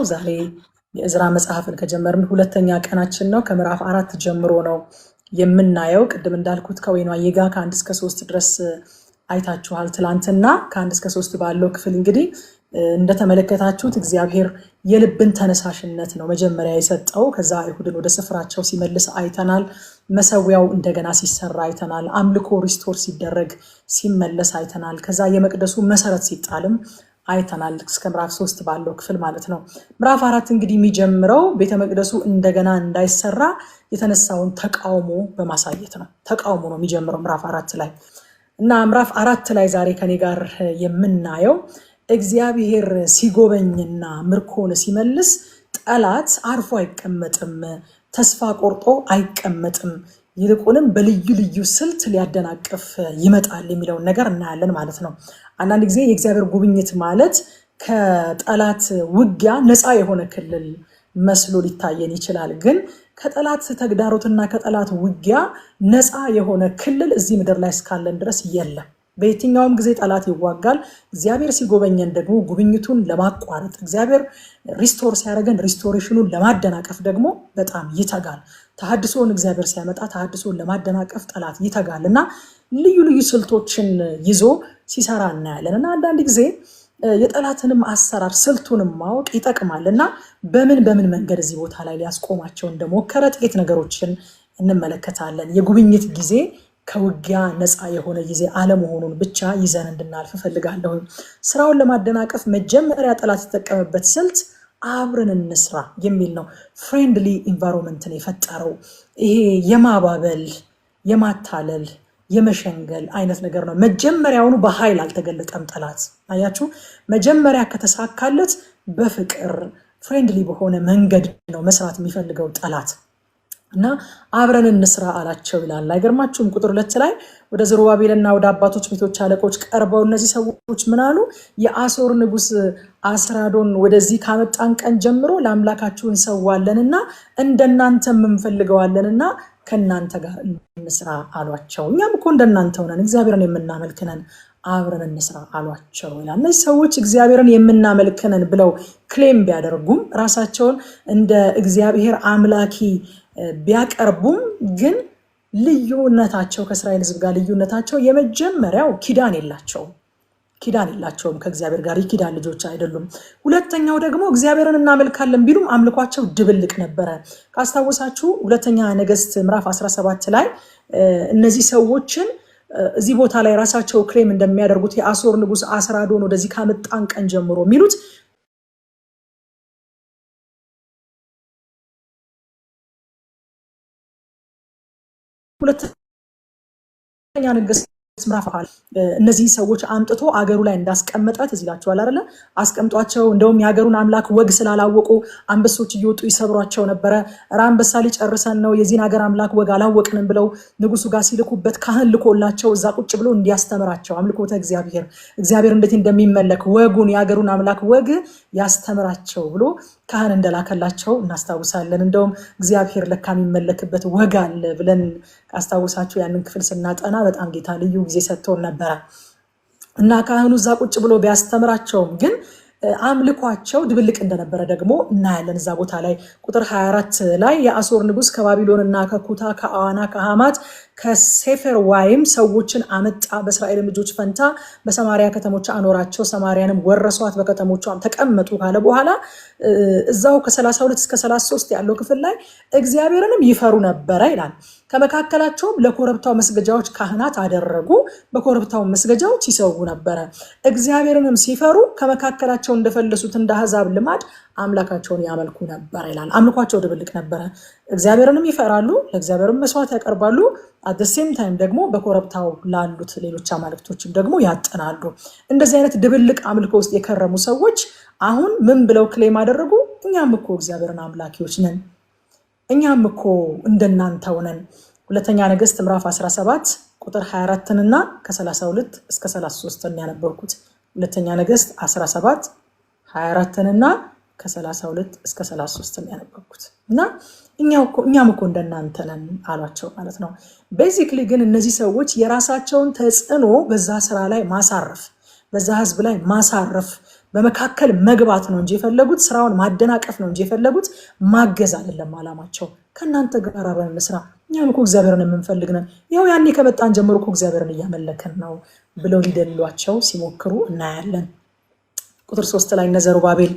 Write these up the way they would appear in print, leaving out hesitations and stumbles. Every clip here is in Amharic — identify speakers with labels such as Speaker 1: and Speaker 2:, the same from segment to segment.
Speaker 1: ዛሬ የዕዝራ መጽሐፍን ከጀመርን ሁለተኛ ቀናችን ነው። ከምዕራፍ 4 ጀምሮ ነው የምናየው። ቅድም እንዳልኩት ከወይኗ የጋ ከ1 እስከ 3 ድረስ አይታችኋል ትላንትና። ከ1 እስከ 3 ባለው ክፍል እንግዲህ እንደተመለከታችሁት እግዚአብሔር የልብን ተነሳሽነት ነው መጀመሪያ የሰጠው። ከዛ አይሁድን ወደ ስፍራቸው ሲመልስ አይተናል። መሰዊያው እንደገና ሲሰራ አይተናል። አምልኮ ሪስቶር ሲደረግ ሲመለስ አይተናል። ከዛ የመቅደሱ መሰረት ሲጣልም አይተናል። እስከ ምዕራፍ 3 ባለው ክፍል ማለት ነው። ምዕራፍ 4 እንግዲህ የሚጀምረው ቤተ መቅደሱ እንደገና እንዳይሰራ የተነሳውን ተቃውሞ በማሳየት ነው። ተቃውሞ ነው የሚጀምረው ምዕራፍ 4 ላይ እና ምዕራፍ 4 ላይ ዛሬ ከኔ ጋር የምናየው እግዚአብሔር ሲጎበኝና ምርኮን ሲመልስ ጠላት አርፎ አይቀመጥም፣ ተስፋ ቆርጦ አይቀመጥም፣ ይልቁንም በልዩ ልዩ ስልት ሊያደናቅፍ ይመጣል የሚለውን ነገር እናያለን ማለት ነው። አንዳንድ ጊዜ የእግዚአብሔር ጉብኝት ማለት ከጠላት ውጊያ ነፃ የሆነ ክልል መስሎ ሊታየን ይችላል። ግን ከጠላት ተግዳሮትና ከጠላት ውጊያ ነፃ የሆነ ክልል እዚህ ምድር ላይ እስካለን ድረስ የለም። በየትኛውም ጊዜ ጠላት ይዋጋል። እግዚአብሔር ሲጎበኘን ደግሞ ጉብኝቱን ለማቋረጥ እግዚአብሔር ሪስቶር ሲያደርገን ሪስቶሬሽኑን ለማደናቀፍ ደግሞ በጣም ይተጋል። ተሐድሶን እግዚአብሔር ሲያመጣ ተሐድሶን ለማደናቀፍ ጠላት ይተጋል እና ልዩ ልዩ ስልቶችን ይዞ ሲሰራ እናያለን እና አንዳንድ ጊዜ የጠላትንም አሰራር ስልቱንም ማወቅ ይጠቅማል እና በምን መንገድ እዚህ ቦታ ላይ ሊያስቆማቸው እንደሞከረ ጥቂት ነገሮችን እንመለከታለን። የጉብኝት ጊዜ ከውጊያ ነፃ የሆነ ጊዜ አለመሆኑን ብቻ ይዘን እንድናልፍ እፈልጋለሁ። ስራውን ለማደናቀፍ መጀመሪያ ጠላት የተጠቀመበት ስልት አብረን እንስራ የሚል ነው። ፍሬንድሊ ኢንቫይሮንመንትን የፈጠረው ይሄ የማባበል የማታለል የመሸንገል አይነት ነገር ነው። መጀመሪያውኑ በኃይል አልተገለጠም ጠላት። አያችሁ፣ መጀመሪያ ከተሳካለት በፍቅር ፍሬንድሊ በሆነ መንገድ ነው መስራት የሚፈልገው ጠላት እና አብረን እንስራ አላቸው ይላል። አይገርማችሁም? ቁጥር 2 ላይ ወደ ዘሩባቤልና ወደ አባቶች ቤቶች አለቆች ቀርበው እነዚህ ሰዎች ምን አሉ? የአሦር ንጉሥ አስራዶን ወደዚህ ካመጣን ቀን ጀምሮ ለአምላካችሁ እንሰዋለንና እንደናንተ እንፈልገዋለንና ከእናንተ ጋር እንስራ አሏቸው። እኛም እኮ እንደናንተ ሆነን እግዚአብሔርን የምናመልክነን አብረን እንስራ አሏቸው ይላል። እነዚህ ሰዎች እግዚአብሔርን የምናመልክነን ብለው ክሌም ቢያደርጉም ራሳቸውን እንደ እግዚአብሔር አምላኪ ቢያቀርቡም ግን ልዩነታቸው ከእስራኤል ሕዝብ ጋር ልዩነታቸው የመጀመሪያው ኪዳን የላቸውም ከእግዚአብሔር ጋር የኪዳን ልጆች አይደሉም። ሁለተኛው ደግሞ እግዚአብሔርን እናመልካለን ቢሉም አምልኳቸው ድብልቅ ነበረ። ካስታወሳችሁ ሁለተኛ ነገሥት ምዕራፍ 17 ላይ እነዚህ ሰዎችን እዚህ ቦታ ላይ ራሳቸው ክሌም እንደሚያደርጉት የአሦር ንጉሥ አስራዶን ወደዚህ ካመጣን ቀን ጀምሮ የሚሉት ሁለተኛ ነገሥት ምዕራፍ እነዚህ ሰዎች አምጥቶ አገሩ ላይ እንዳስቀመጠ ትዝ ይላችኋል አይደለ? አስቀምጧቸው እንደውም የሀገሩን አምላክ ወግ ስላላወቁ አንበሶች እየወጡ ይሰብሯቸው ነበረ። አንበሳ ሊጨርሰን ነው የዚህን ሀገር አምላክ ወግ አላወቅንም ብለው ንጉሱ ጋር ሲልኩበት ካህን ልኮላቸው እዛ ቁጭ ብሎ እንዲያስተምራቸው አምልኮተ እግዚአብሔር እንዴት እንደሚመለክ ወጉን የሀገሩን አምላክ ወግ ያስተምራቸው ብሎ ካህን እንደላከላቸው እናስታውሳለን። እንደውም እግዚአብሔር ለካ የሚመለክበት ወግ አለ ብለን ካስታውሳችሁ ያንን ክፍል ስናጠና በጣም ጌታ ልዩ ጊዜ ሰጥቶን ነበረ እና ካህኑ እዛ ቁጭ ብሎ ቢያስተምራቸውም ግን አምልኳቸው ድብልቅ እንደነበረ ደግሞ እናያለን። እዛ ቦታ ላይ ቁጥር 24 ላይ የአሦር ንጉሥ ከባቢሎንና ከኩታ ከአዋና ከሐማት ከሴፈር ዋይም ሰዎችን አመጣ፣ በእስራኤል ልጆች ፈንታ በሰማሪያ ከተሞች አኖራቸው፣ ሰማሪያንም ወረሷት፣ በከተሞቿም ተቀመጡ ካለ በኋላ እዛው ከ32 እስከ 33 ያለው ክፍል ላይ እግዚአብሔርንም ይፈሩ ነበረ ይላል። ከመካከላቸውም ለኮረብታው መስገጃዎች ካህናት አደረጉ፣ በኮረብታው መስገጃዎች ይሰዉ ነበረ። እግዚአብሔርንም ሲፈሩ ከመካከላቸው እንደፈለሱት እንደ አሕዛብ ልማድ አምላካቸውን ያመልኩ ነበር ይላል። አምልኳቸው ድብልቅ ነበረ። እግዚአብሔርንም ይፈራሉ፣ ለእግዚአብሔርም መስዋዕት ያቀርባሉ። አደሴም ታይም ደግሞ በኮረብታው ላሉት ሌሎች አማልክቶችም ደግሞ ያጠናሉ። እንደዚህ አይነት ድብልቅ አምልኮ ውስጥ የከረሙ ሰዎች አሁን ምን ብለው ክሌም አደረጉ? እኛም እኮ እግዚአብሔርን አምላኪዎች ነን፣ እኛም እኮ እንደናንተው ነን። ሁለተኛ ነገሥት ምዕራፍ 17 ቁጥር 24 እና ከ32 እስከ 33 ያነበብኩት። ሁለተኛ ነገሥት 17 24 እና ከ32 እስከ 33 ያነበብኩት እና እኛም እኮ እንደናንተ ነን አሏቸው ማለት ነው። ቤዚክሊ ግን እነዚህ ሰዎች የራሳቸውን ተጽዕኖ በዛ ስራ ላይ ማሳረፍ፣ በዛ ህዝብ ላይ ማሳረፍ በመካከል መግባት ነው እንጂ የፈለጉት ስራውን ማደናቀፍ ነው እንጂ የፈለጉት ማገዝ አይደለም አላማቸው። ከእናንተ ጋር አብረን እንስራ፣ እኛም እኮ እግዚአብሔርን የምንፈልግ ነን፣ ያው ያኔ ከመጣን ጀምሮ እኮ እግዚአብሔርን እያመለክን ነው ብለው ሊደልሏቸው ሲሞክሩ እናያለን። ቁጥር 3 ላይ እነ ዘሩባቤል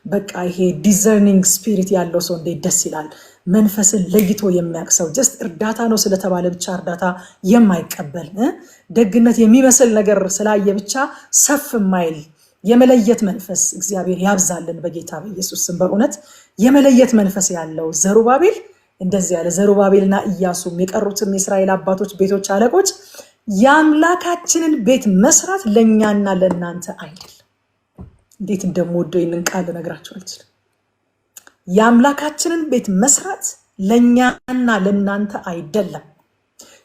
Speaker 1: በቃ ይሄ ዲዘርኒንግ ስፒሪት ያለው ሰው እንዴት ደስ ይላል። መንፈስን ለይቶ የሚያውቅ ሰው ጀስት እርዳታ ነው ስለተባለ ብቻ እርዳታ የማይቀበል ደግነት የሚመስል ነገር ስላየ ብቻ ሰፍ የማይል የመለየት መንፈስ እግዚአብሔር ያብዛልን በጌታ በኢየሱስ ስም። በእውነት የመለየት መንፈስ ያለው ዘሩባቤል እንደዚህ ያለ ዘሩባቤልና ኢያሱም የቀሩትም የእስራኤል አባቶች ቤቶች አለቆች የአምላካችንን ቤት መስራት ለእኛና ለእናንተ አይደለም። እንዴት እንደምወደው ይህንን ቃል ልነግራችሁ አልችልም። የአምላካችንን ቤት መስራት ለእኛና ለእናንተ አይደለም።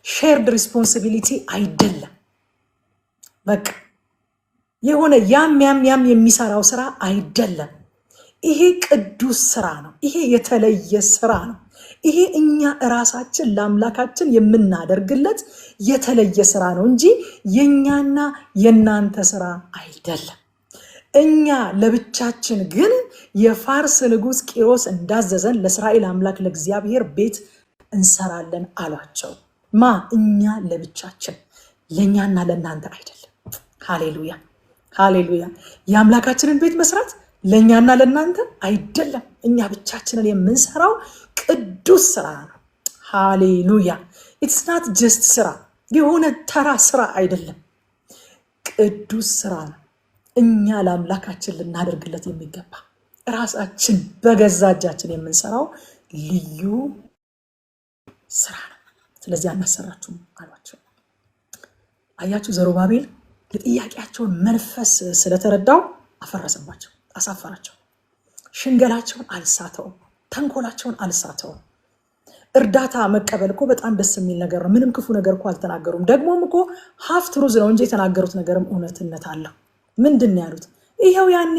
Speaker 1: ሼርድ ሪስፖንሲቢሊቲ አይደለም። በቃ የሆነ ያም የሚሰራው ስራ አይደለም። ይሄ ቅዱስ ስራ ነው። ይሄ የተለየ ስራ ነው። ይሄ እኛ እራሳችን ለአምላካችን የምናደርግለት የተለየ ስራ ነው እንጂ የኛና የናንተ ስራ አይደለም። እኛ ለብቻችን ግን የፋርስ ንጉሥ ቂሮስ እንዳዘዘን ለእስራኤል አምላክ ለእግዚአብሔር ቤት እንሰራለን አሏቸው። እኛ ለብቻችን፣ ለእኛና ለእናንተ አይደለም። ሃሌሉያ ሃሌሉያ። የአምላካችንን ቤት መስራት ለእኛና ለእናንተ አይደለም። እኛ ብቻችንን የምንሰራው ቅዱስ ስራ ነው። ሃሌሉያ። ኢትስ ናት ጀስት ስራ፣ የሆነ ተራ ስራ አይደለም። ቅዱስ ስራ ነው። እኛ ለአምላካችን ልናደርግለት የሚገባ ራሳችን በገዛ እጃችን የምንሰራው ልዩ ስራ ነው። ስለዚህ አናሰራችሁም አሏቸው። አያችሁ፣ ዘሩባቤል የጥያቄያቸውን መንፈስ ስለተረዳው አፈረሰባቸው፣ አሳፈራቸው። ሽንገላቸውን አልሳተውም፣ ተንኮላቸውን አልሳተውም። እርዳታ መቀበል እኮ በጣም ደስ የሚል ነገር ነው። ምንም ክፉ ነገር እኮ አልተናገሩም። ደግሞም እኮ ሀፍት ሩዝ ነው እንጂ የተናገሩት ነገርም እውነትነት አለው። ምንድን ያሉት? ይኸው ያኔ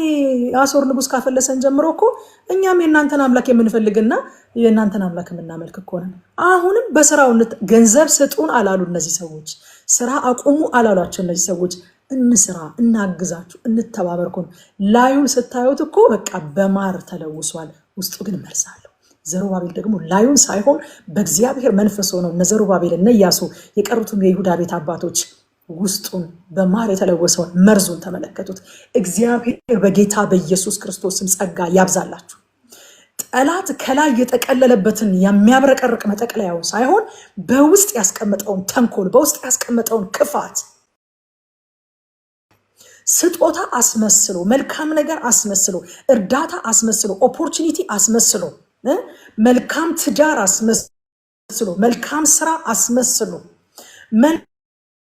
Speaker 1: አሶር ንጉሥ ካፈለሰን ጀምሮ እኮ እኛም የእናንተን አምላክ የምንፈልግና የእናንተን አምላክ የምናመልክ እኮ ነን። አሁንም በስራው ገንዘብ ስጡን አላሉ እነዚህ ሰዎች። ስራ አቁሙ አላሏቸው እነዚህ ሰዎች። እንስራ፣ እናግዛችሁ፣ እንተባበርኩን። ላዩን ስታዩት እኮ በቃ በማር ተለውሷል፣ ውስጡ ግን መርዝ አለው። ዘሩባቤል ደግሞ ላዩን ሳይሆን በእግዚአብሔር መንፈስ ሆነው እነ ዘሩባቤል እነ ኢያሱ የቀሩትም የይሁዳ ቤት አባቶች ውስጡን በማር የተለወሰውን መርዙን ተመለከቱት። እግዚአብሔር በጌታ በኢየሱስ ክርስቶስም ጸጋ ያብዛላችሁ። ጠላት ከላይ የጠቀለለበትን የሚያብረቀርቅ መጠቅለያውን ሳይሆን በውስጥ ያስቀመጠውን ተንኮል፣ በውስጥ ያስቀመጠውን ክፋት፣ ስጦታ አስመስሎ፣ መልካም ነገር አስመስሎ፣ እርዳታ አስመስሎ፣ ኦፖርቹኒቲ አስመስሎ፣ መልካም ትዳር አስመስሎ፣ መልካም ስራ አስመስሎ፣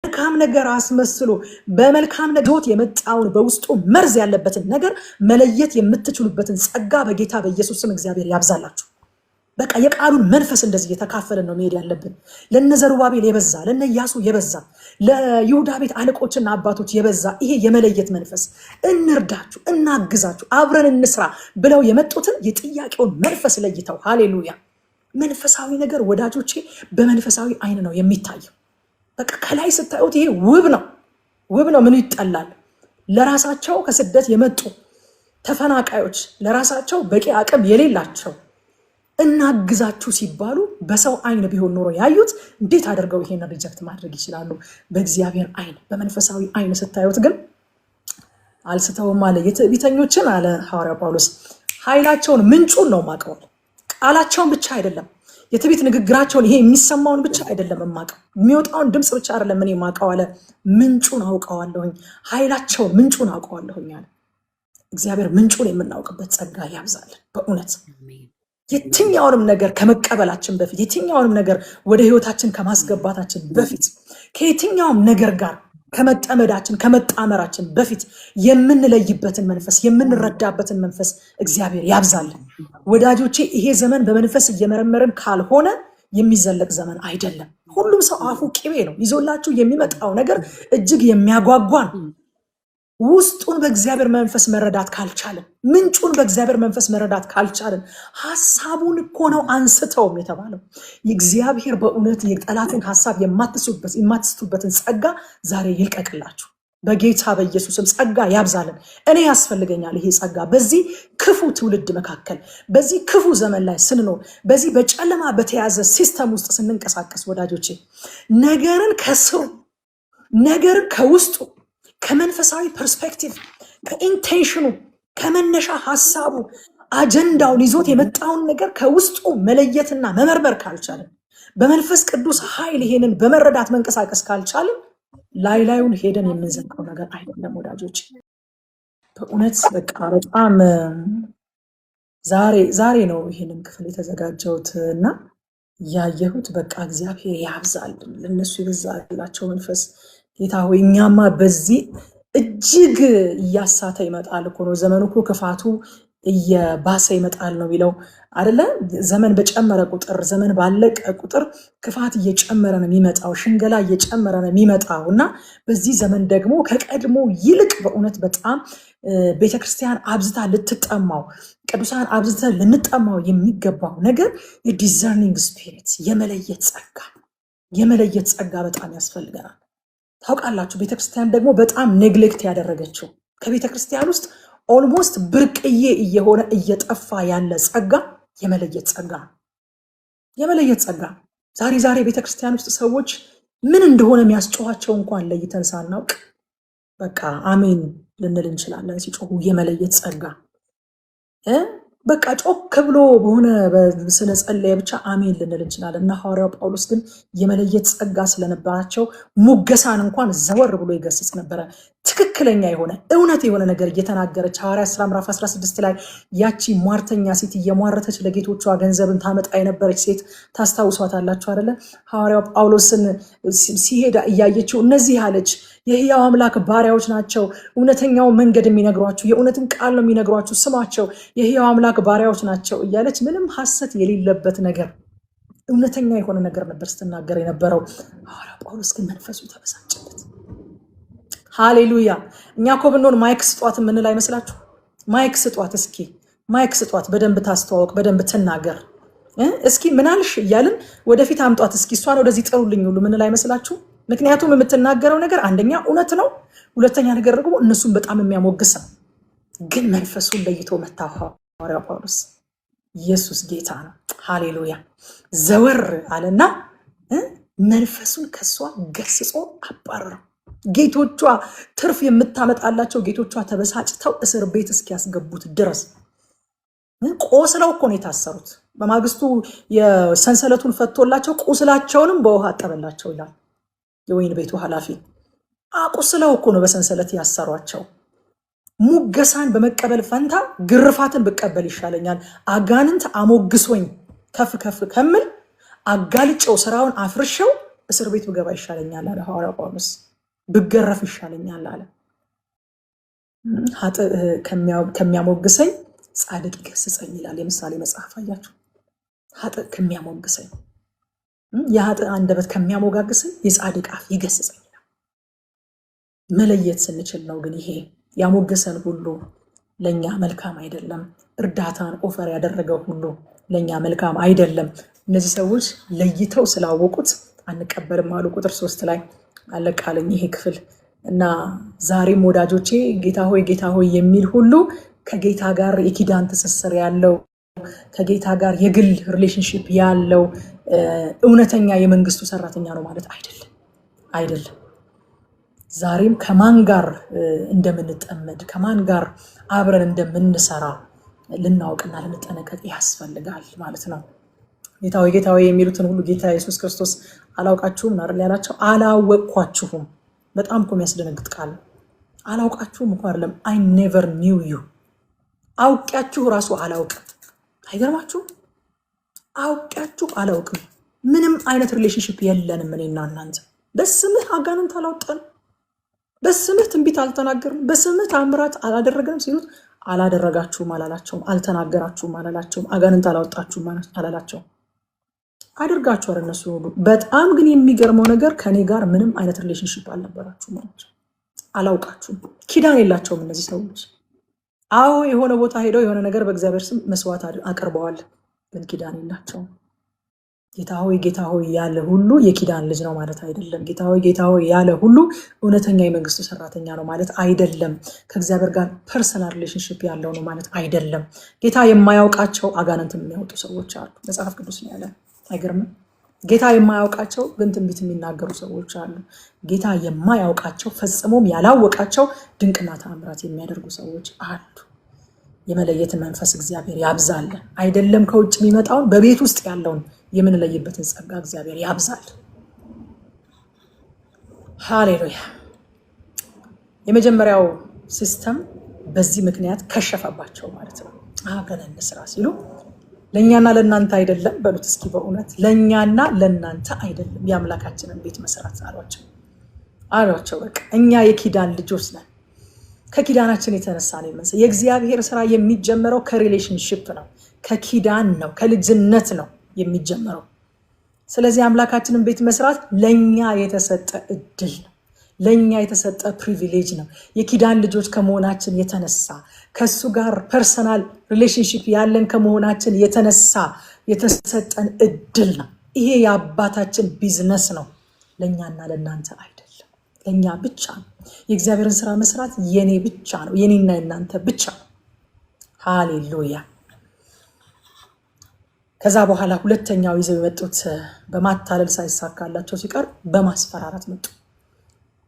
Speaker 1: መልካም ነገር አስመስሎ በመልካም ነገር የመጣውን በውስጡ መርዝ ያለበትን ነገር መለየት የምትችሉበትን ጸጋ በጌታ በኢየሱስ ስም እግዚአብሔር ያብዛላችሁ። በቃ የቃሉን መንፈስ እንደዚህ እየተካፈልን ነው መሄድ ያለብን። ለነ ዘሩባቤል የበዛ፣ ለነ ኢያሱ የበዛ፣ ለይሁዳ ቤት አለቆችና አባቶች የበዛ ይሄ የመለየት መንፈስ፣ እንርዳችሁ፣ እናግዛችሁ፣ አብረን እንስራ ብለው የመጡትን የጥያቄውን መንፈስ ለይተው፣ ሃሌሉያ። መንፈሳዊ ነገር ወዳጆቼ በመንፈሳዊ አይን ነው የሚታየው። በቃ ከላይ ስታዩት ይሄ ውብ ነው፣ ውብ ነው። ምኑ ይጠላል? ለራሳቸው ከስደት የመጡ ተፈናቃዮች፣ ለራሳቸው በቂ አቅም የሌላቸው እናግዛችሁ ሲባሉ በሰው አይን ቢሆን ኖሮ ያዩት እንዴት አድርገው ይሄን ሪጀክት ማድረግ ይችላሉ? በእግዚአብሔር አይን፣ በመንፈሳዊ አይን ስታዩት ግን አልስተውም አለ። የትዕቢተኞችን አለ ሐዋርያው ጳውሎስ ኃይላቸውን ምንጩን ነው ማቀው። ቃላቸውን ብቻ አይደለም፣ የትዕቢት ንግግራቸውን ይሄ የሚሰማውን ብቻ አይደለም ማቀው፣ የሚወጣውን ድምፅ ብቻ አይደለም እኔ ማቀው አለ። ምንጩን አውቀዋለሁኝ፣ ኃይላቸውን ምንጩን አውቀዋለሁኝ አለ። እግዚአብሔር ምንጩን የምናውቅበት ጸጋ ያብዛልን በእውነት። የትኛውንም ነገር ከመቀበላችን በፊት፣ የትኛውንም ነገር ወደ ህይወታችን ከማስገባታችን በፊት፣ ከየትኛውም ነገር ጋር ከመጠመዳችን ከመጣመራችን በፊት የምንለይበትን መንፈስ፣ የምንረዳበትን መንፈስ እግዚአብሔር ያብዛልን ወዳጆቼ። ይሄ ዘመን በመንፈስ እየመረመርን ካልሆነ የሚዘለቅ ዘመን አይደለም። ሁሉም ሰው አፉ ቅቤ ነው። ይዞላችሁ የሚመጣው ነገር እጅግ የሚያጓጓ ነው። ውስጡን በእግዚአብሔር መንፈስ መረዳት ካልቻለን፣ ምንጩን በእግዚአብሔር መንፈስ መረዳት ካልቻለን፣ ሀሳቡን እኮ ነው አንስተውም የተባለው። የእግዚአብሔር በእውነት የጠላትን ሀሳብ የማትስቱበትን ጸጋ ዛሬ ይልቀቅላችሁ። በጌታ በኢየሱስም ጸጋ ያብዛልን። እኔ ያስፈልገኛል ይሄ ጸጋ በዚህ ክፉ ትውልድ መካከል በዚህ ክፉ ዘመን ላይ ስንኖር በዚህ በጨለማ በተያዘ ሲስተም ውስጥ ስንንቀሳቀስ ወዳጆቼ ነገርን ከስሩ ነገርን ከውስጡ ከመንፈሳዊ ፐርስፔክቲቭ ከኢንቴንሽኑ ከመነሻ ሐሳቡ አጀንዳውን ይዞት የመጣውን ነገር ከውስጡ መለየትና መመርመር ካልቻለን በመንፈስ ቅዱስ ኃይል ይሄንን በመረዳት መንቀሳቀስ ካልቻለን ላዩን ሄደን የምንዘንቀው ነገር አይደለም ወዳጆች። በእውነት በቃ በጣም ዛሬ ነው ይሄንን ክፍል የተዘጋጀሁት እና ያየሁት በቃ እግዚአብሔር ያብዛልን ለነሱ ይበዛላቸው መንፈስ ጌታ ሆይ እኛማ በዚህ እጅግ እያሳተ ይመጣል እኮ ነው ዘመኑ እኮ ክፋቱ እየባሰ ይመጣል ነው የሚለው አይደለ? ዘመን በጨመረ ቁጥር ዘመን ባለቀ ቁጥር ክፋት እየጨመረ ነው የሚመጣው፣ ሽንገላ እየጨመረ ነው የሚመጣው እና በዚህ ዘመን ደግሞ ከቀድሞ ይልቅ በእውነት በጣም ቤተክርስቲያን አብዝታ ልትጠማው ቅዱሳን አብዝተን ልንጠማው የሚገባው ነገር የዲዘርኒንግ ስፒሪት የመለየት ጸጋ በጣም ያስፈልገናል። ታውቃላችሁ ቤተክርስቲያን ደግሞ በጣም ኔግሌክት ያደረገችው ከቤተክርስቲያን ውስጥ ኦልሞስት ብርቅዬ እየሆነ እየጠፋ ያለ ጸጋ የመለየት ጸጋ። ዛሬ ቤተክርስቲያን ውስጥ ሰዎች ምን እንደሆነ የሚያስጮኋቸው እንኳን ለይተን ሳናውቅ በቃ አሜን ልንል እንችላለን ሲጮሁ የመለየት ጸጋ በቃ ጮክ ብሎ በሆነ ስለጸለየ ብቻ አሜን ልንል እንችላለን። እና ሐዋርያው ጳውሎስ ግን የመለየት ጸጋ ስለነበራቸው ሙገሳን እንኳን ዘወር ብሎ ይገስጽ ነበረ። ትክክለኛ የሆነ እውነት የሆነ ነገር እየተናገረች ሐዋርያት ሥራ ምዕራፍ 16 ላይ ያቺ ሟርተኛ ሴት እየሟረተች ለጌቶቿ ገንዘብን ታመጣ የነበረች ሴት ታስታውሷታላችሁ አይደለ? ሐዋርያው ጳውሎስን ሲሄድ እያየችው እነዚህ አለች የሕያው አምላክ ባሪያዎች ናቸው፣ እውነተኛው መንገድ የሚነግሯችሁ የእውነትን ቃል ነው የሚነግሯችሁ፣ ስማቸው የሕያው አምላክ ባሪያዎች ናቸው እያለች ምንም ሐሰት የሌለበት ነገር እውነተኛ የሆነ ነገር ነበር ስትናገር የነበረው። ሐዋርያው ጳውሎስ ግን መንፈሱ ተበሳጨበት። ሃሌሉያ! እኛ እኮ ብንሆን ማይክ ስጧት የምንል አይመስላችሁ? ማይክ ስጧት፣ እስኪ ማይክ ስጧት፣ በደንብ ታስተዋወቅ፣ በደንብ ትናገር፣ እስኪ ምናልሽ እያልን ወደፊት አምጧት፣ እስኪ እሷን ወደዚህ ጥሩልኝ ሁሉ ምንል አይመስላችሁ? ምክንያቱም የምትናገረው ነገር አንደኛ እውነት ነው፣ ሁለተኛ ነገር ደግሞ እነሱን በጣም የሚያሞግስ ነው። ግን መንፈሱን ለይቶ መታ ሐዋርያው ጳውሎስ። ኢየሱስ ጌታ ነው። ሃሌሉያ! ዘወር አለና መንፈሱን ከሷ ገስጾ አባረረው። ጌቶቿ ትርፍ የምታመጣላቸው ጌቶቿ ተበሳጭተው እስር ቤት እስኪያስገቡት ድረስ ቆስለው እኮ ነው የታሰሩት። በማግስቱ የሰንሰለቱን ፈቶላቸው ቁስላቸውንም በውሃ አጠበላቸው ይላል የወይን ቤቱ ኃላፊ። አቁስለው እኮ ነው በሰንሰለት ያሰሯቸው። ሙገሳን በመቀበል ፈንታ ግርፋትን ብቀበል ይሻለኛል፣ አጋንንት አሞግሶኝ ከፍ ከፍ ከምል አጋልጨው ስራውን አፍርሸው እስር ቤት ብገባ ይሻለኛል አለ ሐዋርያው ጳውሎስ። ብገረፍ ይሻለኛል አለ። ኃጥእ ከሚያሞግሰኝ ጻድቅ ይገስጸኝ ይላል የምሳሌ መጽሐፍ። አያችሁ፣ ኃጥእ ከሚያሞግሰኝ የኃጥእ አንደበት ከሚያሞጋግሰኝ የጻድቅ አፍ ይገስጸኝ ይላል። መለየት ስንችል ነው። ግን ይሄ ያሞገሰን ሁሉ ለኛ መልካም አይደለም። እርዳታን ኦፈር ያደረገው ሁሉ ለኛ መልካም አይደለም። እነዚህ ሰዎች ለይተው ስላወቁት አንቀበልም አሉ። ቁጥር 3 ላይ አለቃለኝ ይሄ ክፍል እና ዛሬም ወዳጆቼ ጌታ ሆይ የሚል ሁሉ ከጌታ ጋር የኪዳን ትስስር ያለው ከጌታ ጋር የግል ሪሌሽንሽፕ ያለው እውነተኛ የመንግስቱ ሰራተኛ ነው ማለት አይደለም። ዛሬም ከማን ጋር እንደምንጠመድ ከማን ጋር አብረን እንደምንሰራ ልናውቅና ልንጠነቀቅ ያስፈልጋል ማለት ነው። ጌታ ሆይ የሚሉትን ሁሉ ጌታ ኢየሱስ ክርስቶስ አላውቃችሁም ነው ያላቸው። አላወቅኳችሁም በጣም እኮ የሚያስደነግጥ ቃል። አላውቃችሁም እኮ አይደለም፣ አይ ኔቨር ኒው ዩ። አውቂያችሁ ራሱ አላውቅም። አይገርማችሁ? አውቂያችሁ አላውቅም። ምንም አይነት ሪሌሽንሽፕ የለንም እኔና እናንተ። በስምህ አጋንንት አላወጣንም፣ በስምህ ትንቢት አልተናገርም፣ በስምህ ታምራት አላደረግንም ሲሉት አላደረጋችሁም አላላቸውም፣ አልተናገራችሁም አላላቸውም፣ አጋንንት አላወጣችሁም አላላቸውም። አድርጋችኋል እነሱ ሁሉ። በጣም ግን የሚገርመው ነገር ከኔ ጋር ምንም አይነት ሪሌሽንሽፕ አልነበራችሁም አላቸው። አላውቃችሁም። ኪዳን የላቸውም እነዚህ ሰዎች። አዎ የሆነ ቦታ ሄደው የሆነ ነገር በእግዚአብሔር ስም መስዋዕት አቅርበዋል፣ ግን ኪዳን የላቸውም። ጌታ ሆይ ያለ ሁሉ የኪዳን ልጅ ነው ማለት አይደለም። ጌታ ሆይ ያለ ሁሉ እውነተኛ የመንግስቱ ሰራተኛ ነው ማለት አይደለም። ከእግዚአብሔር ጋር ፐርሰናል ሪሌሽንሽፕ ያለው ነው ማለት አይደለም። ጌታ የማያውቃቸው አጋንንትን የሚያወጡ ሰዎች አሉ። መጽሐፍ ቅዱስ ነው ያለ። አይገርምም? ጌታ የማያውቃቸው ግን ትንቢት የሚናገሩ ሰዎች አሉ። ጌታ የማያውቃቸው ፈጽሞም ያላወቃቸው ድንቅና ተአምራት የሚያደርጉ ሰዎች አሉ። የመለየትን መንፈስ እግዚአብሔር ያብዛልን። አይደለም ከውጭ የሚመጣውን በቤት ውስጥ ያለውን የምንለይበትን ጸጋ እግዚአብሔር ያብዛል። ሃሌሉያ። የመጀመሪያው ሲስተም በዚህ ምክንያት ከሸፈባቸው ማለት ነው። አብረን እንስራ ሲሉ ለእኛና ለእናንተ አይደለም በሉት እስኪ በእውነት ለእኛና ለእናንተ አይደለም የአምላካችንን ቤት መስራት አሏቸው። በቃ እኛ የኪዳን ልጆች ነን። ከኪዳናችን የተነሳ ነው የምንሰራው። የእግዚአብሔር ስራ የሚጀመረው ከሪሌሽንሽፕ ነው፣ ከኪዳን ነው፣ ከልጅነት ነው የሚጀመረው። ስለዚህ አምላካችንን ቤት መስራት ለኛ የተሰጠ እድል ነው፣ ለኛ የተሰጠ ፕሪቪሌጅ ነው። የኪዳን ልጆች ከመሆናችን የተነሳ ከሱ ጋር ፐርሰናል ሪሌሽንሽፕ ያለን ከመሆናችን የተነሳ የተሰጠን እድል ነው። ይሄ የአባታችን ቢዝነስ ነው፣ ለኛና ለእናንተ አይደለም። ለኛ ብቻ ነው። የእግዚአብሔርን ስራ መስራት የኔ ብቻ ነው፣ የኔና የእናንተ ብቻ ነው። ሃሌሉያ። ከዛ በኋላ ሁለተኛው ይዘው የመጡት በማታለል ሳይሳካላቸው ሲቀር በማስፈራራት መጡ።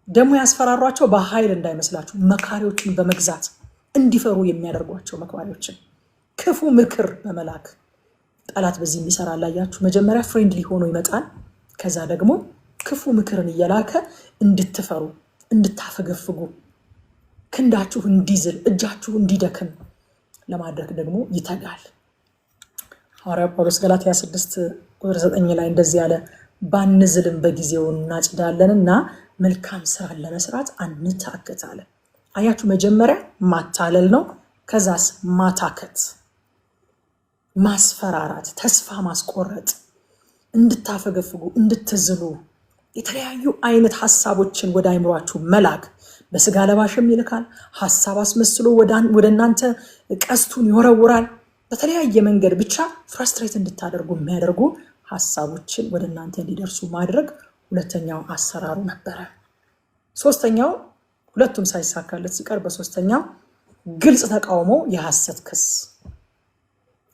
Speaker 1: ደግሞ ያስፈራሯቸው በኃይል እንዳይመስላችሁ፣ መካሪዎችን በመግዛት እንዲፈሩ የሚያደርጓቸው መካሪዎችን ክፉ ምክር በመላክ ጠላት በዚህ የሚሰራ ላያችሁ። መጀመሪያ ፍሬንድሊ ሆኖ ይመጣል። ከዛ ደግሞ ክፉ ምክርን እየላከ እንድትፈሩ፣ እንድታፈገፍጉ፣ ክንዳችሁ እንዲዝል፣ እጃችሁ እንዲደክም ለማድረግ ደግሞ ይተጋል። ሐዋርያው ጳውሎስ ገላትያ 6:9 ላይ እንደዚህ ያለ፣ ባንዝልም በጊዜው እናጭዳለንና መልካም ስራን ለመስራት አንታከታለን። አያችሁ፣ መጀመሪያ ማታለል ነው። ከዛስ ማታከት፣ ማስፈራራት፣ ተስፋ ማስቆረጥ፣ እንድታፈገፍጉ፣ እንድትዝሉ፣ የተለያዩ አይነት ሀሳቦችን ወደ አይምሯችሁ መላክ። በስጋ ለባሽም ይልካል። ሀሳብ አስመስሎ ወደ እናንተ ቀስቱን ይወረውራል። በተለያየ መንገድ ብቻ ፍራስትሬት እንድታደርጉ የሚያደርጉ ሀሳቦችን ወደ እናንተ እንዲደርሱ ማድረግ ሁለተኛው አሰራሩ ነበረ። ሶስተኛው ሁለቱም ሳይሳካለት ሲቀር በሶስተኛው ግልጽ ተቃውሞ፣ የሐሰት ክስ።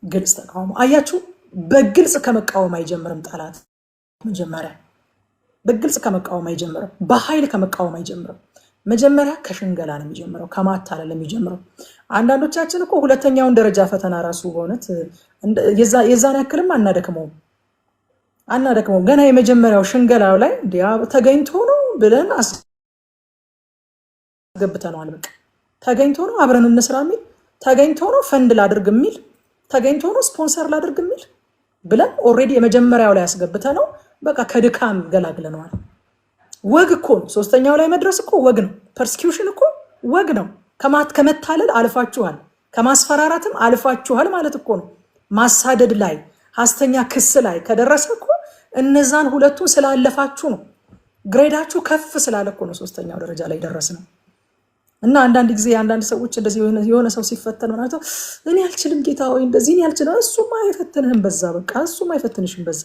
Speaker 1: ግልጽ ተቃውሞ። አያችሁ፣ በግልጽ ከመቃወም አይጀምርም ጠላት። መጀመሪያ በግልጽ ከመቃወም አይጀምርም፣ በኃይል ከመቃወም አይጀምርም። መጀመሪያ ከሽንገላ ነው የሚጀምረው፣ ከማታለል የሚጀምረው። አንዳንዶቻችን እኮ ሁለተኛውን ደረጃ ፈተና ራሱ በእውነት የዛን ያክልም አናደክመውም። ገና የመጀመሪያው ሽንገላው ላይ ተገኝቶ ነው ብለን አስገብተነዋል። በቃ ተገኝቶ ነው አብረን እንስራ የሚል፣ ተገኝቶ ነው ፈንድ ላድርግ የሚል፣ ተገኝቶ ነው ስፖንሰር ላድርግ የሚል ብለን ኦልሬዲ የመጀመሪያው ላይ አስገብተነው በቃ ከድካም ገላግለነዋል። ወግ እኮ ነው። ሶስተኛው ላይ መድረስ እኮ ወግ ነው። ፐርሲኪውሽን እኮ ወግ ነው። ከመታለል አልፋችኋል፣ ከማስፈራራትም አልፋችኋል ማለት እኮ ነው። ማሳደድ ላይ፣ ሐሰተኛ ክስ ላይ ከደረሰ እኮ እነዛን ሁለቱን ስላለፋችሁ ነው። ግሬዳችሁ ከፍ ስላለ እኮ ነው ሶስተኛው ደረጃ ላይ ደረስ ነው። እና አንዳንድ ጊዜ አንዳንድ ሰዎች እንደዚህ የሆነ ሰው ሲፈተን ማለት ነው፣ እኔ አልችልም ጌታ ሆይ እንደዚህ እኔ አልችልም። እሱም አይፈትንህም በዛ፣ በቃ እሱም አይፈትንሽም በዛ።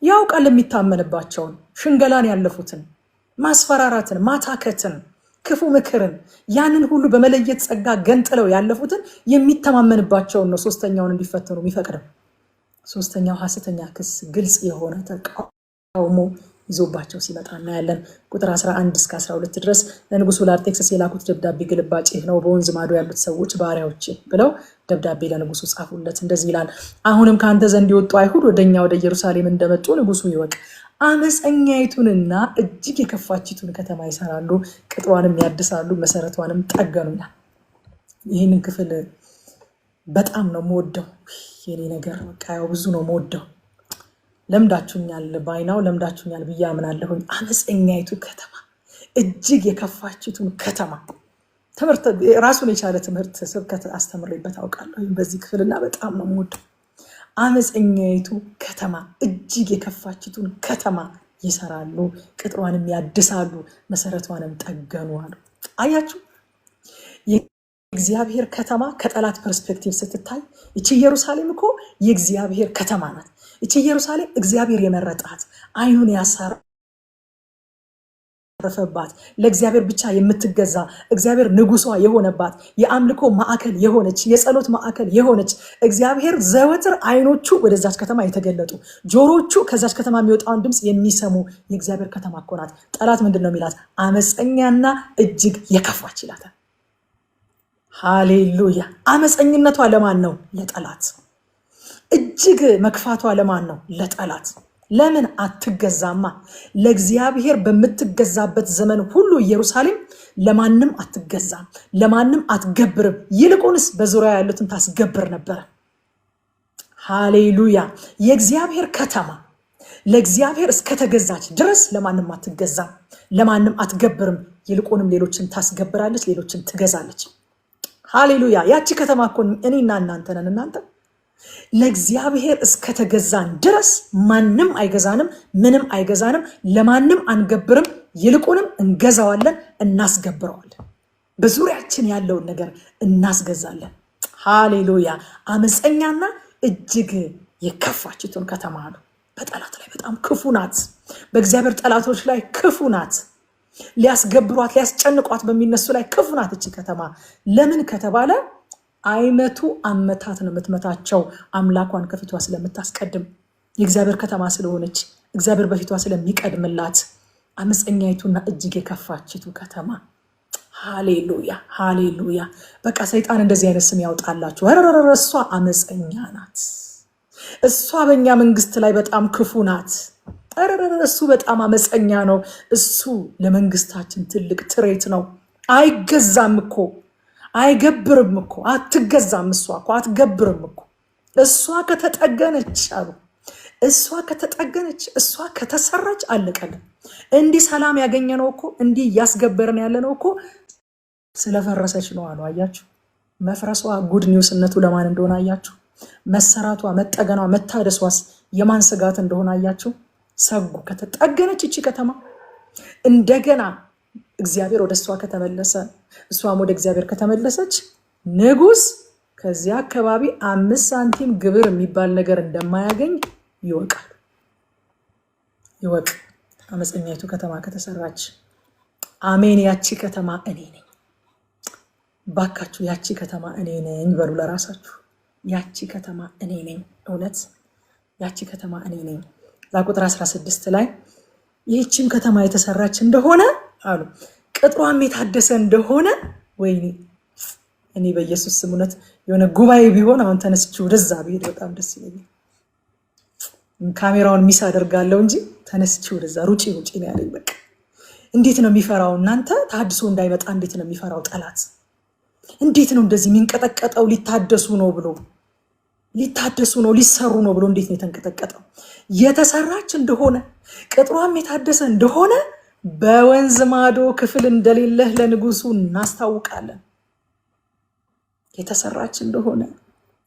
Speaker 1: ያውቃል የሚታመንባቸውን፣ ሽንገላን ያለፉትን፣ ማስፈራራትን፣ ማታከትን፣ ክፉ ምክርን፣ ያንን ሁሉ በመለየት ጸጋ ገንጥለው ያለፉትን የሚተማመንባቸውን ነው ሶስተኛውን እንዲፈተኑ የሚፈቅደው። ሶስተኛው ሐሰተኛ ክስ፣ ግልጽ የሆነ ተቃውሞ ይዞባቸው ሲመጣ እናያለን። ቁጥር 11-12 ድረስ ለንጉሱ ለአርጤክስስ የላኩት ደብዳቤ ግልባጭ ነው፣ በወንዝ ማዶ ያሉት ሰዎች ባሪያዎች ብለው ደብዳቤ ለንጉሱ ጻፉለት። እንደዚህ ይላል፣ አሁንም ከአንተ ዘንድ የወጡ አይሁድ ወደኛ ወደ ኢየሩሳሌም እንደመጡ ንጉሱ ይወቅ። አመፀኛይቱንና እጅግ የከፋችቱን ከተማ ይሰራሉ፣ ቅጥሯንም ያድሳሉ፣ መሰረቷንም ጠገኑ ይላል። ይህንን ክፍል በጣም ነው የምወደው። የኔ ነገር በቃ ያው ብዙ ነው የምወደው። ለምዳችሁኛል፣ ባይናው ለምዳችሁኛል ብዬ አምናለሁኝ። አመፀኛይቱ ከተማ፣ እጅግ የከፋችቱን ከተማ። ትምህርት ራሱን የቻለ ትምህርት ስብከት አስተምሬበት አውቃለሁ በዚህ ክፍልና በጣም ነው የምወደው። አመፀኛይቱ ከተማ፣ እጅግ የከፋችቱን ከተማ ይሰራሉ፣ ቅጥሯንም ያድሳሉ፣ መሰረቷንም ጠገኑ አሉ። አያችሁ፣ የእግዚአብሔር ከተማ ከጠላት ፐርስፔክቲቭ ስትታይ ይቺ ኢየሩሳሌም እኮ የእግዚአብሔር ከተማ ናት። እቺ ኢየሩሳሌም እግዚአብሔር የመረጣት አይኑን ያሳረፈባት ለእግዚአብሔር ብቻ የምትገዛ እግዚአብሔር ንጉሷ የሆነባት የአምልኮ ማዕከል የሆነች የጸሎት ማዕከል የሆነች እግዚአብሔር ዘወትር አይኖቹ ወደዛች ከተማ የተገለጡ ጆሮቹ ከዛች ከተማ የሚወጣውን ድምፅ የሚሰሙ የእግዚአብሔር ከተማ እኮ ናት። ጠላት ምንድን ነው የሚላት? አመፀኛና እጅግ የከፋች ይላታል። ሃሌሉያ። አመፀኝነቷ ለማን ነው? ለጠላት። እጅግ መክፋቷ ለማን ነው? ለጠላት። ለምን? አትገዛማ። ለእግዚአብሔር በምትገዛበት ዘመን ሁሉ ኢየሩሳሌም ለማንም አትገዛም፣ ለማንም አትገብርም። ይልቁንስ በዙሪያ ያሉትን ታስገብር ነበረ። ሃሌሉያ። የእግዚአብሔር ከተማ ለእግዚአብሔር እስከተገዛች ድረስ ለማንም አትገዛም፣ ለማንም አትገብርም። ይልቁንም ሌሎችን ታስገብራለች፣ ሌሎችን ትገዛለች። ሃሌሉያ። ያቺ ከተማ እኮ እኔና እናንተ ነን። እናንተ ለእግዚአብሔር እስከተገዛን ድረስ ማንም አይገዛንም፣ ምንም አይገዛንም፣ ለማንም አንገብርም። ይልቁንም እንገዛዋለን፣ እናስገብረዋለን። በዙሪያችን ያለውን ነገር እናስገዛለን። ሃሌሉያ። አመፀኛና እጅግ የከፋችቱን ከተማ ነው። በጠላት ላይ በጣም ክፉ ናት። በእግዚአብሔር ጠላቶች ላይ ክፉ ናት። ሊያስገብሯት ሊያስጨንቋት በሚነሱ ላይ ክፉ ናት እቺ ከተማ። ለምን ከተባለ አይመቱ አመታት ነው የምትመታቸው፣ አምላኳን ከፊቷ ስለምታስቀድም የእግዚአብሔር ከተማ ስለሆነች እግዚአብሔር በፊቷ ስለሚቀድምላት አመፀኛይቱና እጅግ የከፋችቱ ከተማ። ሃሌሉያ ሃሌሉያ። በቃ ሰይጣን እንደዚህ አይነት ስም ያውጣላችሁ። እሷ አመፀኛ ናት፣ እሷ በእኛ መንግስት ላይ በጣም ክፉ ናት፣ እሱ በጣም አመፀኛ ነው፣ እሱ ለመንግስታችን ትልቅ ትሬት ነው። አይገዛም እኮ አይገብርም እኮ አትገዛም። እሷ እኮ አትገብርም እኮ። እሷ ከተጠገነች አሉ እሷ ከተጠገነች እሷ ከተሰራች አለቀልን። እንዲህ ሰላም ያገኘነው እኮ እንዲህ እያስገበርን ያለነው እኮ ስለፈረሰች ነው አሉ። አያችሁ መፍረሷ ጉድ ኒውስነቱ ለማን እንደሆነ አያችሁ። መሰራቷ መጠገኗ መታደሷስ የማን ስጋት እንደሆነ አያችሁ። ሰጉ ከተጠገነች እቺ ከተማ እንደገና እግዚአብሔር ወደ እሷ ከተመለሰ እሷም ወደ እግዚአብሔር ከተመለሰች ንጉስ ከዚያ አካባቢ 5 ሳንቲም ግብር የሚባል ነገር እንደማያገኝ ይወቃል። ይወቅ። አመፀኛይቱ ከተማ ከተሰራች አሜን። ያቺ ከተማ እኔ ነኝ። ባካችሁ ያቺ ከተማ እኔ ነኝ በሉ ለራሳችሁ። ያቺ ከተማ እኔ ነኝ። እውነት ያቺ ከተማ እኔ ነኝ። ቁጥር 16 ላይ ይህችም ከተማ የተሰራች እንደሆነ አሉ ቅጥሯም የታደሰ እንደሆነ ወይኔ እኔ በኢየሱስ ስም እውነት የሆነ ጉባኤ ቢሆን አሁን ተነስቼ ወደዛ ብሄድ በጣም ደስ ይለኛል። ካሜራውን ሚስ አደርጋለሁ እንጂ ተነስቼ ወደዛ ሩጪ ነው ያለኝ። በቃ እንዴት ነው የሚፈራው እናንተ? ታድሶ እንዳይመጣ እንዴት ነው የሚፈራው ጠላት? እንዴት ነው እንደዚህ የሚንቀጠቀጠው? ሊታደሱ ነው ብሎ ሊታደሱ ነው ሊሰሩ ነው ብሎ እንዴት ነው የተንቀጠቀጠው? የተሰራች እንደሆነ ቅጥሯም የታደሰ እንደሆነ በወንዝ ማዶ ክፍል እንደሌለህ ለንጉሱ እናስታውቃለን። የተሰራች እንደሆነ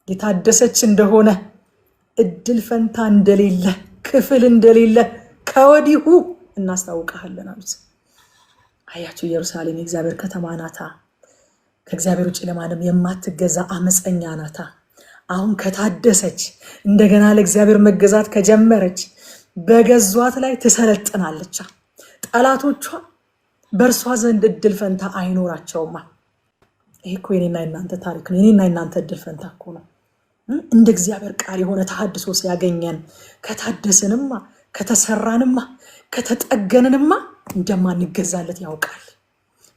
Speaker 1: የታደሰች እንደሆነ እድል ፈንታ እንደሌለ ክፍል እንደሌለ ከወዲሁ እናስታውቃለን አሉት። አያችሁ ኢየሩሳሌም የእግዚአብሔር ከተማ ናታ። ከእግዚአብሔር ውጭ ለማንም የማትገዛ አመፀኛ ናታ። አሁን ከታደሰች እንደገና ለእግዚአብሔር መገዛት ከጀመረች በገዟት ላይ ትሰለጥናለች። ጠላቶቿ በእርሷ ዘንድ እድል ፈንታ አይኖራቸውማ። ይሄ እኮ የኔና የናንተ ታሪክ ነው። የኔና የናንተ እድል ፈንታ እኮ ነው። እንደ እግዚአብሔር ቃል የሆነ ተሐድሶ ሲያገኘን ከታደስንማ ከተሰራንማ ከተጠገንንማ እንደማንገዛለት ያውቃል፣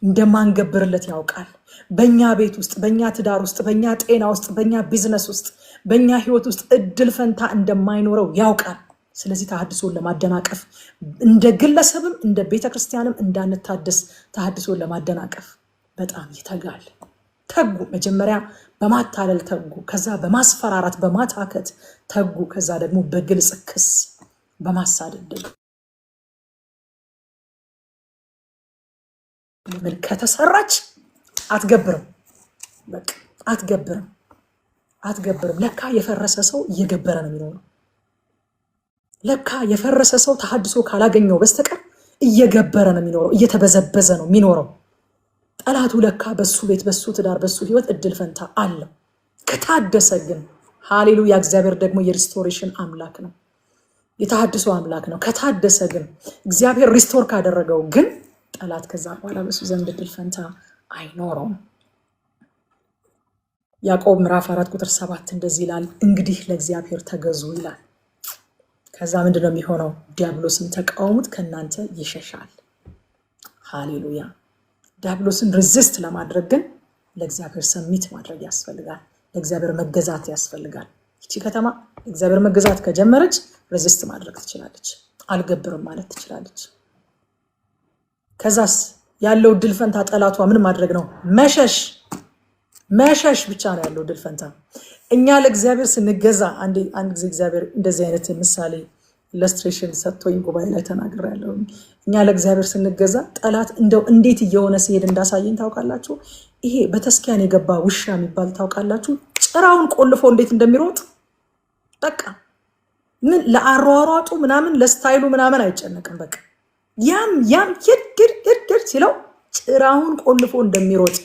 Speaker 1: እንደማንገብርለት ያውቃል። በእኛ ቤት ውስጥ በእኛ ትዳር ውስጥ በእኛ ጤና ውስጥ በእኛ ቢዝነስ ውስጥ በእኛ ህይወት ውስጥ እድል ፈንታ እንደማይኖረው ያውቃል። ስለዚህ ተሐድሶን ለማደናቀፍ እንደ ግለሰብም እንደ ቤተክርስቲያንም እንዳንታደስ ተሐድሶን ለማደናቀፍ በጣም ይተጋል። ተጉ። መጀመሪያ በማታለል ተጉ፣ ከዛ በማስፈራራት በማታከት ተጉ፣ ከዛ ደግሞ በግልጽ ክስ በማሳደድ ከተሰራች አትገብርም። በቃ አትገብርም። ለካ የፈረሰ ሰው እየገበረ ነው የሚኖረው። ለካ የፈረሰ ሰው ተሐድሶ ካላገኘው በስተቀር እየገበረ ነው የሚኖረው፣ እየተበዘበዘ ነው የሚኖረው። ጠላቱ ለካ በሱ ቤት በሱ ትዳር በሱ ህይወት እድል ፈንታ አለው። ከታደሰ ግን ሃሌሉያ፣ እግዚአብሔር ደግሞ የሪስቶሬሽን አምላክ ነው። የተሐድሶ አምላክ ነው። ከታደሰ ግን እግዚአብሔር ሪስቶር ካደረገው ግን ጠላት ከዛ በኋላ በሱ ዘንድ እድል ፈንታ አይኖረውም። ያዕቆብ ምዕራፍ 4 ቁጥር 7 እንደዚህ ይላል፣ እንግዲህ ለእግዚአብሔር ተገዙ ይላል። ከዛ ምንድነው የሚሆነው? ዲያብሎስን ተቃውሙት ከእናንተ ይሸሻል። ሃሌሉያ። ዲያብሎስን ሬዚስት ለማድረግ ግን ለእግዚአብሔር ሰሚት ማድረግ ያስፈልጋል። ለእግዚአብሔር መገዛት ያስፈልጋል። ይቺ ከተማ እግዚአብሔር መገዛት ከጀመረች ሬዚስት ማድረግ ትችላለች። አልገብርም ማለት ትችላለች። ከዛስ ያለው ድል ፈንታ ጠላቷ ምን ማድረግ ነው? መሸሽ ብቻ ነው ያለው ድል ፈንታ። እኛ ለእግዚአብሔር ስንገዛ አንድ ጊዜ እግዚአብሔር እንደዚህ አይነት ምሳሌ ኢለስትሬሽን ሰጥቶኝ ጉባኤ ላይ ተናግሬያለሁ። እኛ ለእግዚአብሔር ስንገዛ ጠላት እንደው እንዴት እየሆነ ሲሄድ እንዳሳየኝ ታውቃላችሁ? ይሄ በተስኪያን የገባ ውሻ የሚባል ታውቃላችሁ? ጭራውን ቆልፎ እንዴት እንደሚሮጥ በቃ ምን ለአሯሯጡ ምናምን ለስታይሉ ምናምን አይጨነቅም። በቃ ያም ሂድ ሲለው ጭራውን ቆልፎ እንደሚሮጥ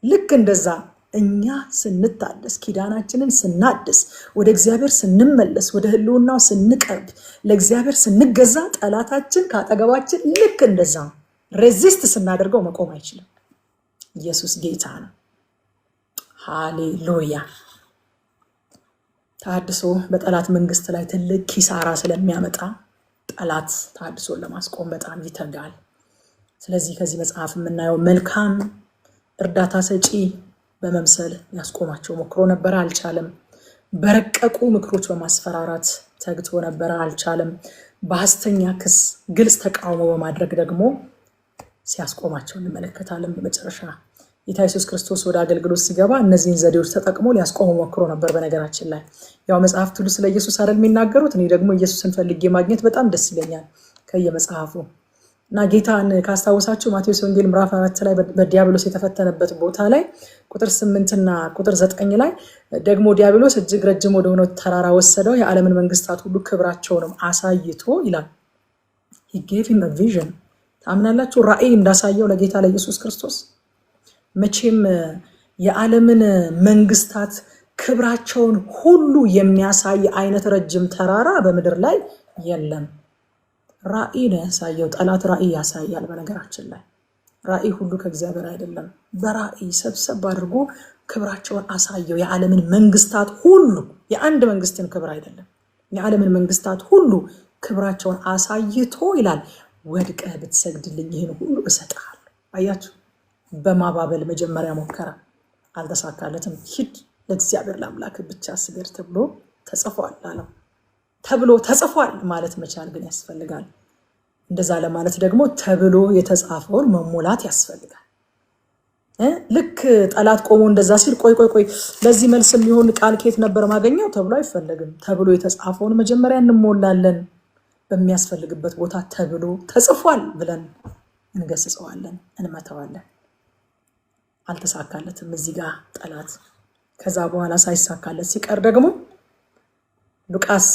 Speaker 1: ልክ እንደዛ እኛ ስንታደስ ኪዳናችንን ስናድስ ወደ እግዚአብሔር ስንመለስ ወደ ህልውናው ስንቀርብ ለእግዚአብሔር ስንገዛ ጠላታችን ከአጠገባችን ልክ እንደዛ ሬዚስት ስናደርገው መቆም አይችልም። ኢየሱስ ጌታ ነው። ሃሌሉያ። ተሐድሶ በጠላት መንግስት ላይ ትልቅ ኪሳራ ስለሚያመጣ ጠላት ተሐድሶን ለማስቆም በጣም ይተጋል። ስለዚህ ከዚህ መጽሐፍ የምናየው መልካም እርዳታ ሰጪ በመምሰል ያስቆማቸው ሞክሮ ነበር፣ አልቻለም። በረቀቁ ምክሮች በማስፈራራት ተግቶ ነበር፣ አልቻለም። በሐሰተኛ ክስ ግልጽ ተቃውሞ በማድረግ ደግሞ ሲያስቆማቸው እንመለከታለን። በመጨረሻ ጌታ ኢየሱስ ክርስቶስ ወደ አገልግሎት ሲገባ እነዚህን ዘዴዎች ተጠቅሞ ሊያስቆሙ ሞክሮ ነበር። በነገራችን ላይ ያው መጽሐፍት ሁሉ ስለ ኢየሱስ አይደል የሚናገሩት? እኔ ደግሞ ኢየሱስን ፈልጌ ማግኘት በጣም ደስ ይለኛል ከየመጽሐፉ እና ጌታን ካስታወሳችሁ ማቴዎስ ወንጌል ምዕራፍ 4 ላይ በዲያብሎስ የተፈተነበት ቦታ ላይ ቁጥር 8 እና ቁጥር 9 ላይ ደግሞ ዲያብሎስ እጅግ ረጅም ወደሆነ ተራራ ወሰደው፣ የዓለምን መንግስታት ሁሉ ክብራቸውንም አሳይቶ ይላል። he gave him a vision። ታምናላችሁ? ራእይ እንዳሳየው ለጌታ ለኢየሱስ ክርስቶስ መቼም የዓለምን መንግስታት ክብራቸውን ሁሉ የሚያሳይ አይነት ረጅም ተራራ በምድር ላይ የለም። ራእይ ነው ያሳየው። ጠላት ራእይ ያሳያል። በነገራችን ላይ ራእይ ሁሉ ከእግዚአብሔር አይደለም። በራእይ ሰብሰብ አድርጎ ክብራቸውን አሳየው። የዓለምን መንግስታት ሁሉ፣ የአንድ መንግስትን ክብር አይደለም፣ የዓለምን መንግስታት ሁሉ ክብራቸውን አሳይቶ ይላል፣ ወድቀህ ብትሰግድልኝ ይህን ሁሉ እሰጥሃለሁ። አያችሁ፣ በማባበል መጀመሪያ ሞከረ፣ አልተሳካለትም። ሂድ ለእግዚአብሔር ለአምላክ ብቻ ስገድ ተብሎ ተጽፏል አለው። ተብሎ ተጽፏል ማለት መቻል ግን ያስፈልጋል። እንደዛ ለማለት ደግሞ ተብሎ የተጻፈውን መሞላት ያስፈልጋል። ልክ ጠላት ቆሞ እንደዛ ሲል ቆይ ለዚህ መልስ የሚሆን ቃል ኬት ነበር ማገኘው ተብሎ አይፈለግም። ተብሎ የተጻፈውን መጀመሪያ እንሞላለን። በሚያስፈልግበት ቦታ ተብሎ ተጽፏል ብለን እንገስጸዋለን፣ እንመተዋለን። አልተሳካለትም እዚህ ጋር ጠላት። ከዛ በኋላ ሳይሳካለት ሲቀር ደግሞ ሉቃስ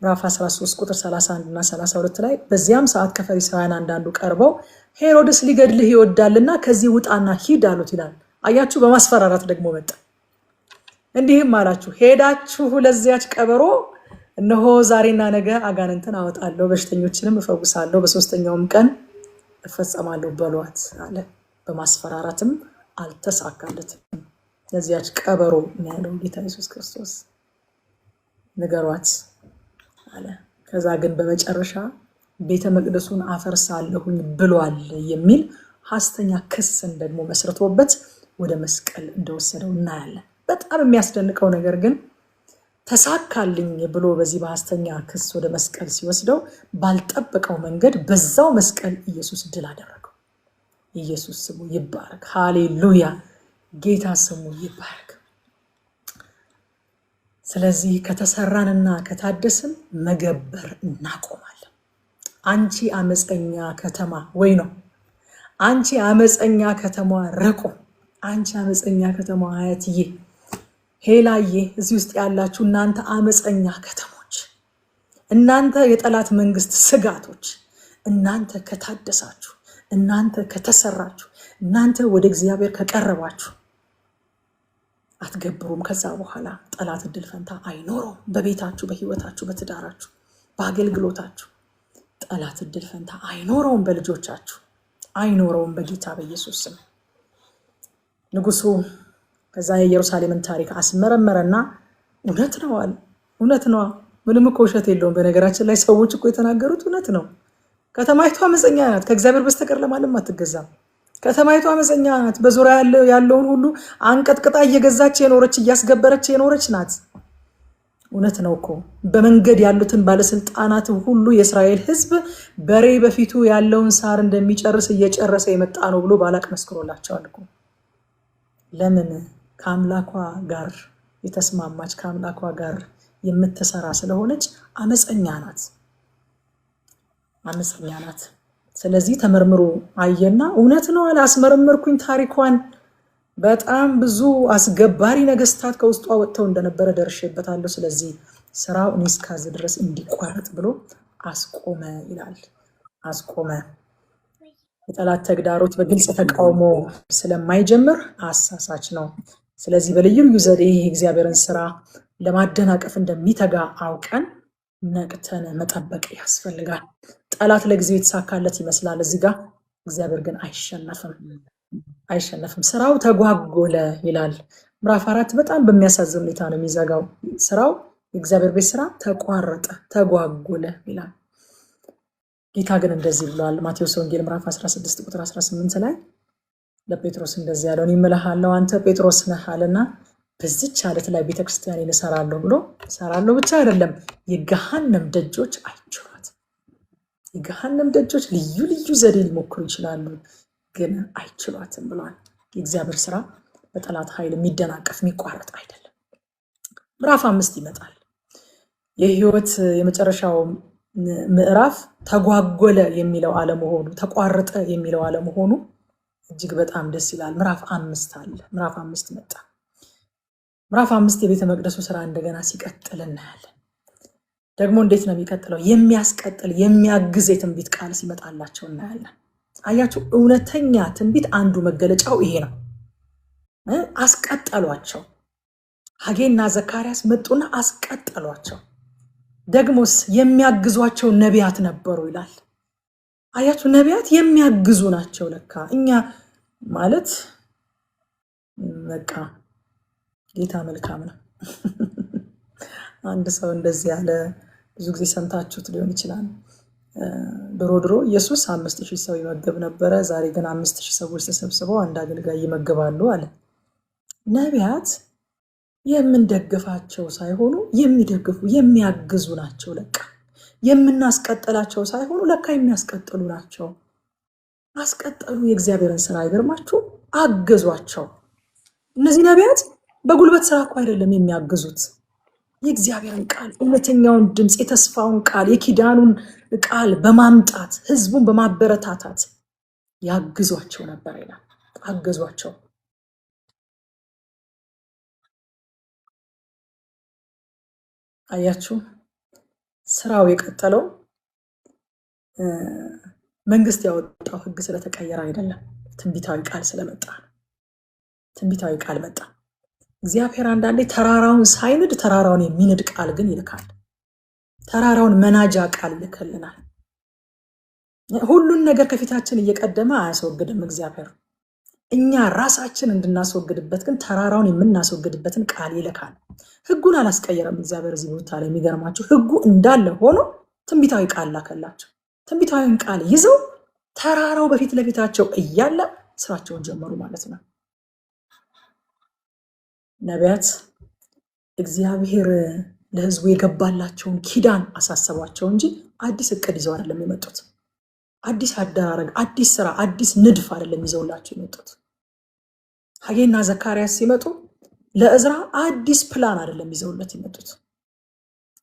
Speaker 1: ምዕራፍ 13 ቁጥር 31 እና 32 ላይ በዚያም ሰዓት ከፈሪሳውያን አንዳንዱ ቀርበው ሄሮድስ ሊገድልህ ይወዳልና ከዚህ ውጣና ሂድ አሉት ይላል። አያችሁ፣ በማስፈራራት ደግሞ መጣ። እንዲህም አላችሁ፣ ሄዳችሁ ለዚያች ቀበሮ እነሆ ዛሬና ነገ አጋንንትን አወጣለሁ፣ በሽተኞችንም እፈውሳለሁ፣ በሶስተኛውም ቀን እፈጸማለሁ በሏት አለ። በማስፈራራትም አልተሳካለትም። ለዚያች ቀበሮ ያለው ጌታ ኢየሱስ ክርስቶስ ንገሯት አለ። ከዛ ግን በመጨረሻ ቤተ መቅደሱን አፈርሳለሁኝ ብሏል የሚል ሐሰተኛ ክስን ደግሞ መስርቶበት ወደ መስቀል እንደወሰደው እናያለን። በጣም የሚያስደንቀው ነገር ግን ተሳካልኝ ብሎ በዚህ በሐሰተኛ ክስ ወደ መስቀል ሲወስደው ባልጠበቀው መንገድ በዛው መስቀል ኢየሱስ ድል አደረገው። ኢየሱስ ስሙ ይባረክ። ሃሌሉያ። ጌታ ስሙ ይባረክ። ስለዚህ ከተሰራንና ከታደስን መገበር እናቆማለን። አንቺ አመፀኛ ከተማ ወይ ነው፣ አንቺ አመፀኛ ከተማ ረቆ፣ አንቺ አመፀኛ ከተማ አያትዬ፣ ሄላዬ፣ እዚህ ውስጥ ያላችሁ እናንተ አመፀኛ ከተሞች፣ እናንተ የጠላት መንግስት ስጋቶች፣ እናንተ ከታደሳችሁ፣ እናንተ ከተሰራችሁ፣ እናንተ ወደ እግዚአብሔር ከቀረባችሁ አትገብሩም። ከዛ በኋላ ጠላት እድል ፈንታ አይኖረውም። በቤታችሁ፣ በህይወታችሁ፣ በትዳራችሁ፣ በአገልግሎታችሁ ጠላት እድል ፈንታ አይኖረውም። በልጆቻችሁ አይኖረውም። በጌታ በኢየሱስ ስም ንጉሱ ከዛ የኢየሩሳሌምን ታሪክ አስመረመረና እውነት ነው አለ። እውነት ነው፣ ምንም እኮ ውሸት የለውም። በነገራችን ላይ ሰዎች እኮ የተናገሩት እውነት ነው። ከተማይቱ አመፀኛ ናት፣ ከእግዚአብሔር በስተቀር ለማንም አትገዛም። ከተማይቱ አመፀኛ ናት፣ በዙሪያ ያለውን ሁሉ አንቀጥቅጣ እየገዛች የኖረች እያስገበረች የኖረች ናት። እውነት ነው እኮ በመንገድ ያሉትን ባለስልጣናት ሁሉ የእስራኤል ሕዝብ በሬ በፊቱ ያለውን ሳር እንደሚጨርስ እየጨረሰ የመጣ ነው ብሎ ባላቅ መስክሮላቸዋል እኮ። ለምን? ከአምላኳ ጋር የተስማማች ከአምላኳ ጋር የምትሰራ ስለሆነች አመፀኛ ናት፣ አመፀኛ ናት። ስለዚህ ተመርምሮ አየና እውነት ነው አለ። አስመረመርኩኝ ታሪኳን። በጣም ብዙ አስገባሪ ነገስታት ከውስጧ ወጥተው እንደነበረ ደርሼበታለሁ። ስለዚህ ስራው እኔ እስካዝህ ድረስ እንዲቋረጥ ብሎ አስቆመ ይላል። አስቆመ። የጠላት ተግዳሮት በግልጽ ተቃውሞ ስለማይጀምር አሳሳች ነው። ስለዚህ በልዩ ልዩ ዘዴ የእግዚአብሔርን ስራ ለማደናቀፍ እንደሚተጋ አውቀን ነቅተን መጠበቅ ያስፈልጋል። ጠላት ለጊዜው የተሳካለት ይመስላል እዚህ ጋር፣ እግዚአብሔር ግን አይሸነፍም። ስራው ተጓጎለ ይላል። ምዕራፍ 4 በጣም በሚያሳዝን ሁኔታ ነው የሚዘጋው። ስራው የእግዚአብሔር ቤት ስራ ተቋረጠ፣ ተጓጎለ ይላል። ጌታ ግን እንደዚህ ብለዋል። ማቴዎስ ወንጌል ምዕራፍ 16 ቁጥር 18 ላይ ለጴጥሮስ እንደዚህ ያለው እኔ እምልሃለሁ አንተ ጴጥሮስ ነህ አለና በዚች ዓለት ላይ ቤተክርስቲያኔን እሰራለሁ ብሎ እሰራለሁ ብቻ አይደለም፣ የገሃነም ደጆች አይችሏትም። የገሃነም ደጆች ልዩ ልዩ ዘዴ ሊሞክሩ ይችላሉ፣ ግን አይችሏትም ብሏል። የእግዚአብሔር ስራ በጠላት ኃይል የሚደናቀፍ የሚቋረጥ አይደለም። ምዕራፍ 5 ይመጣል። የህይወት የመጨረሻው ምዕራፍ ተጓጎለ የሚለው አለመሆኑ፣ ተቋረጠ የሚለው አለመሆኑ እጅግ በጣም ደስ ይላል። ምዕራፍ 5 አለ። ምዕራፍ 5 መጣ። ምዕራፍ 5 የቤተ መቅደሱ ስራ እንደገና ሲቀጥል እናያለን። ደግሞ እንዴት ነው የሚቀጥለው? የሚያስቀጥል የሚያግዝ የትንቢት ቃል ሲመጣላቸው እናያለን። አያችሁ፣ እውነተኛ ትንቢት አንዱ መገለጫው ይሄ ነው። አስቀጠሏቸው። ሐጌና ዘካርያስ መጡና አስቀጠሏቸው። ደግሞስ የሚያግዟቸው ነቢያት ነበሩ ይላል። አያችሁ፣ ነቢያት የሚያግዙ ናቸው። ለካ እኛ ማለት በቃ ጌታ መልካም ነው። አንድ ሰው እንደዚህ ያለ ብዙ ጊዜ ሰምታችሁት ሊሆን ይችላል። ድሮ ኢየሱስ 5000 ሰው ይመግብ ነበረ። ዛሬ ግን 5000 ሰዎች ተሰብስበው አንድ አገልጋይ ይመግባሉ አለ። ነቢያት የምንደግፋቸው ሳይሆኑ የሚደግፉ የሚያግዙ ናቸው። ለካ የምናስቀጥላቸው ሳይሆኑ ለካ የሚያስቀጥሉ ናቸው። አስቀጠሉ የእግዚአብሔርን ስራ። አይገርማችሁ? አገዟቸው። እነዚህ ነቢያት በጉልበት ስራ እኮ አይደለም የሚያግዙት። የእግዚአብሔርን ቃል፣ እውነተኛውን ድምፅ፣ የተስፋውን ቃል፣ የኪዳኑን ቃል በማምጣት ህዝቡን በማበረታታት ያግዟቸው ነበር ይላል። አገዟቸው። አያችሁ፣ ስራው የቀጠለው መንግስት ያወጣው ህግ ስለተቀየረ አይደለም፣ ትንቢታዊ ቃል ስለመጣ ነው። ትንቢታዊ ቃል መጣ። እግዚአብሔር አንዳንዴ ተራራውን ሳይንድ ተራራውን የሚንድ ቃል ግን ይልካል። ተራራውን መናጃ ቃል ይልክልናል። ሁሉን ነገር ከፊታችን እየቀደመ አያስወግድም እግዚአብሔር። እኛ ራሳችን እንድናስወግድበት ግን ተራራውን የምናስወግድበትን ቃል ይልካል። ህጉን አላስቀየረም እግዚአብሔር። እዚህ ቦታ ላይ የሚገርማቸው ህጉ እንዳለ ሆኖ ትንቢታዊ ቃል ላከላቸው። ትንቢታዊን ቃል ይዘው ተራራው በፊት ለፊታቸው እያለ ስራቸውን ጀመሩ ማለት ነው። ነቢያት እግዚአብሔር ለህዝቡ የገባላቸውን ኪዳን አሳሰቧቸው እንጂ አዲስ እቅድ ይዘው አይደለም የመጡት። አዲስ አደራረግ፣ አዲስ ስራ፣ አዲስ ንድፍ አይደለም ይዘውላቸው የመጡት። ሐጌና ዘካርያስ ሲመጡ ለእዝራ አዲስ ፕላን አይደለም ይዘውለት የመጡት፣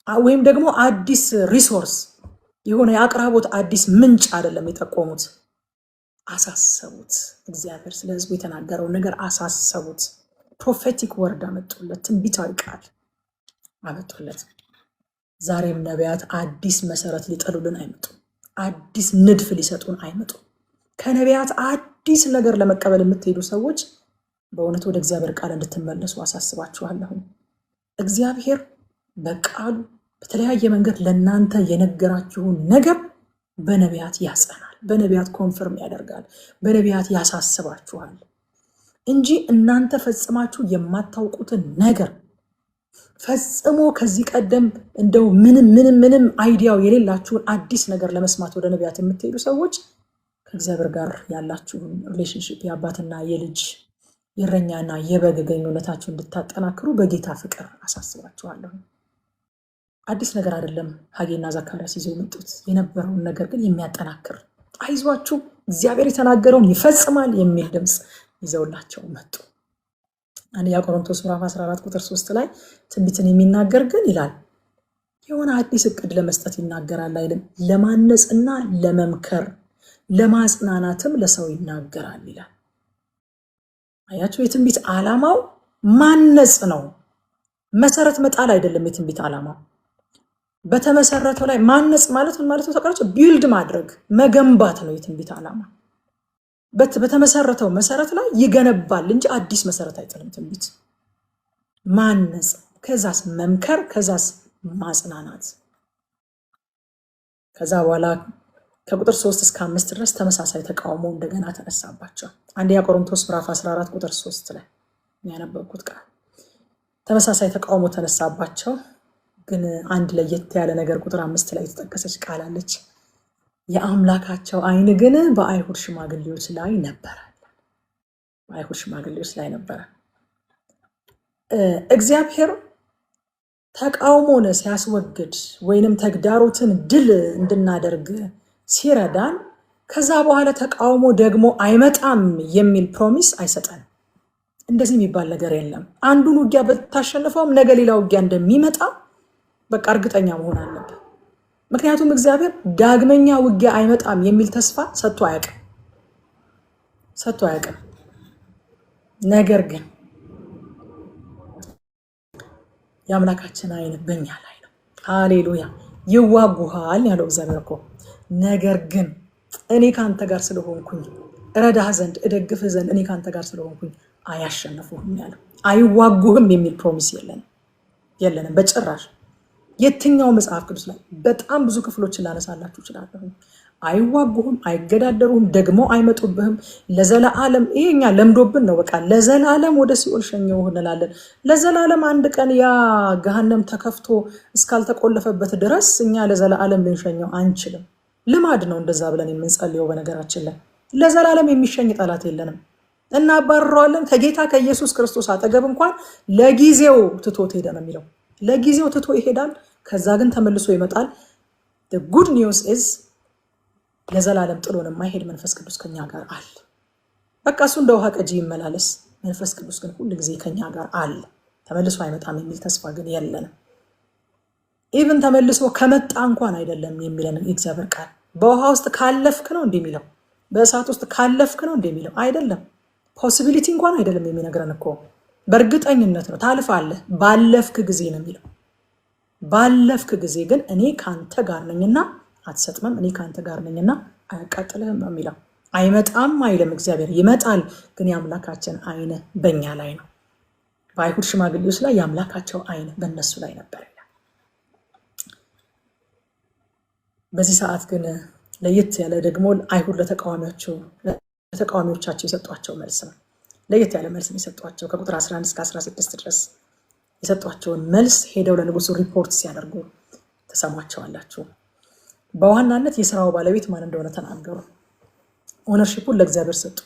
Speaker 1: ወይም ደግሞ አዲስ ሪሶርስ የሆነ የአቅራቦት አዲስ ምንጭ አይደለም የጠቆሙት። አሳሰቡት። እግዚአብሔር ስለ ህዝቡ የተናገረውን ነገር አሳሰቡት። ፕሮፌቲክ ወርድ አመጡለት፣ ትንቢታዊ ቃል አመጡለት። ዛሬም ነቢያት አዲስ መሰረት ሊጠሉልን አይመጡም። አዲስ ንድፍ ሊሰጡን አይመጡም። ከነቢያት አዲስ ነገር ለመቀበል የምትሄዱ ሰዎች በእውነት ወደ እግዚአብሔር ቃል እንድትመለሱ አሳስባችኋለሁ። እግዚአብሔር በቃሉ በተለያየ መንገድ ለእናንተ የነገራችሁን ነገር በነቢያት ያጸናል፣ በነቢያት ኮንፈርም ያደርጋል፣ በነቢያት ያሳስባችኋል እንጂ እናንተ ፈጽማችሁ የማታውቁትን ነገር ፈጽሞ ከዚህ ቀደም እንደው ምንም አይዲያው የሌላችሁን አዲስ ነገር ለመስማት ወደ ነቢያት የምትሄዱ ሰዎች ከእግዚአብሔር ጋር ያላችሁን ሪሌሽንሺፕ የአባትና የልጅ የእረኛና የበግ ግንኙነታችሁን እንድታጠናክሩ በጌታ ፍቅር አሳስባችኋለሁ። አዲስ ነገር አይደለም ሐጌና ዘካርያስ ይዘው የመጡት የነበረውን ነገር ግን የሚያጠናክር አይዟችሁ እግዚአብሔር የተናገረውን ይፈጽማል የሚል ድምፅ ይዘውላቸው መጡ። አንደኛ ቆሮንቶስ ምዕራፍ 14 ቁጥር 3 ላይ ትንቢትን የሚናገር ግን ይላል የሆነ አዲስ እቅድ ለመስጠት ይናገራል አይልም፣ ለማነጽና ለመምከር ለማጽናናትም ለሰው ይናገራል ይላል። አያችሁ፣ የትንቢት ዓላማው ማነጽ ነው፣ መሰረት መጣል አይደለም። የትንቢት ዓላማው በተመሰረተው ላይ ማነጽ ማለት ምን ማለት ነው ታውቃላችሁ? ቢልድ ማድረግ መገንባት ነው የትንቢት ዓላማ። በተመሰረተው መሰረት ላይ ይገነባል እንጂ አዲስ መሰረት አይጥልም። ትንቢት ማነጽ፣ ከዛስ መምከር፣ ከዛስ ማጽናናት። ከዛ በኋላ ከቁጥር 3 እስከ 5 ድረስ ተመሳሳይ ተቃውሞ እንደገና ተነሳባቸው። አንደኛ ቆሮንቶስ ምዕራፍ 14 ቁጥር 3 ላይ ያነበብኩት ቃል ተመሳሳይ ተቃውሞ ተነሳባቸው። ግን አንድ ለየት ያለ ነገር ቁጥር 5 ላይ የተጠቀሰች ቃል አለች። የአምላካቸው ዓይን ግን በአይሁድ ሽማግሌዎች ላይ ነበረ። በአይሁድ ሽማግሌዎች ላይ ነበረ። እግዚአብሔር ተቃውሞን ሲያስወግድ ወይንም ተግዳሮትን ድል እንድናደርግ ሲረዳን ከዛ በኋላ ተቃውሞ ደግሞ አይመጣም የሚል ፕሮሚስ አይሰጠን። እንደዚህ የሚባል ነገር የለም። አንዱን ውጊያ ብታሸንፈውም ነገ ሌላ ውጊያ እንደሚመጣ በቃ እርግጠኛ መሆን አለብን። ምክንያቱም እግዚአብሔር ዳግመኛ ውጊያ አይመጣም የሚል ተስፋ ሰጥቶ አያውቅም። ነገር ግን የአምላካችን ዓይን በእኛ ላይ ነው። ሃሌሉያ። ይዋጉሃል ያለው እግዚአብሔር እኮ ነገር ግን እኔ ካንተ ጋር ስለሆንኩኝ እረዳህ ዘንድ እደግፍህ ዘንድ እኔ ካንተ ጋር ስለሆንኩኝ አያሸንፉህም ያለው። አይዋጉህም የሚል ፕሮሚስ የለንም በጭራሽ። የትኛው መጽሐፍ ቅዱስ ላይ በጣም ብዙ ክፍሎችን ላነሳላችሁ እችላለሁ። አይዋጉህም፣ አይገዳደሩህም፣ ደግሞ አይመጡብህም ለዘላለም። ይሄኛ ለምዶብን ነው። በቃ ለዘላለም ወደ ሲኦል ሸኘውህ እንላለን። ለዘላለም አንድ ቀን ያ ገሃነም ተከፍቶ እስካልተቆለፈበት ድረስ እኛ ለዘላለም ልንሸኘው አንችልም። ልማድ ነው እንደዛ ብለን የምንጸልየው። በነገራችን ላይ ለዘላለም የሚሸኝ ጠላት የለንም። እናባርረዋለን። ከጌታ ከኢየሱስ ክርስቶስ አጠገብ እንኳን ለጊዜው ትቶት ሄደ ነው የሚለው። ለጊዜው ትቶ ይሄዳል፣ ከዛ ግን ተመልሶ ይመጣል። the good news is ለዘላለም ጥሎን የማይሄድ መንፈስ ቅዱስ ከኛ ጋር አለ። በቃ እሱ እንደ ውሃ ቀጂ ይመላለስ፣ መንፈስ ቅዱስ ግን ሁሉ ጊዜ ከኛ ጋር አለ። ተመልሶ አይመጣም የሚል ተስፋ ግን የለንም። ኢቭን ተመልሶ ከመጣ እንኳን አይደለም የሚለን የእግዚአብሔር ቃል። በውሃ ውስጥ ካለፍክ ነው እንደሚለው፣ በእሳት ውስጥ ካለፍክ ነው እንደሚለው አይደለም። ፖሲቢሊቲ እንኳን አይደለም የሚነግረን እኮ በእርግጠኝነት ነው። ታልፋለህ ባለፍክ ጊዜ ነው የሚለው። ባለፍክ ጊዜ ግን እኔ ካንተ ጋር ነኝና አትሰጥምም፣ እኔ ካንተ ጋር ነኝና አያቃጥልህም ነው የሚለው። አይመጣም አይልም እግዚአብሔር። ይመጣል፣ ግን የአምላካችን ዓይን በእኛ ላይ ነው። በአይሁድ ሽማግሌዎች ላይ የአምላካቸው ዓይን በእነሱ ላይ ነበር። በዚህ ሰዓት ግን ለየት ያለ ደግሞ አይሁድ ለተቃዋሚዎቻቸው የሰጧቸው መልስ ነው። ለየት ያለ መልስ ነው የሰጧቸው። ከቁጥር 11 እስከ 16 ድረስ የሰጧቸውን መልስ ሄደው ለንጉሱ ሪፖርት ሲያደርጉ ተሰሟቸዋላችሁ። በዋናነት የስራው ባለቤት ማን እንደሆነ ተናገሩ። ኦነርሺፑን ለእግዚአብሔር ሰጡ።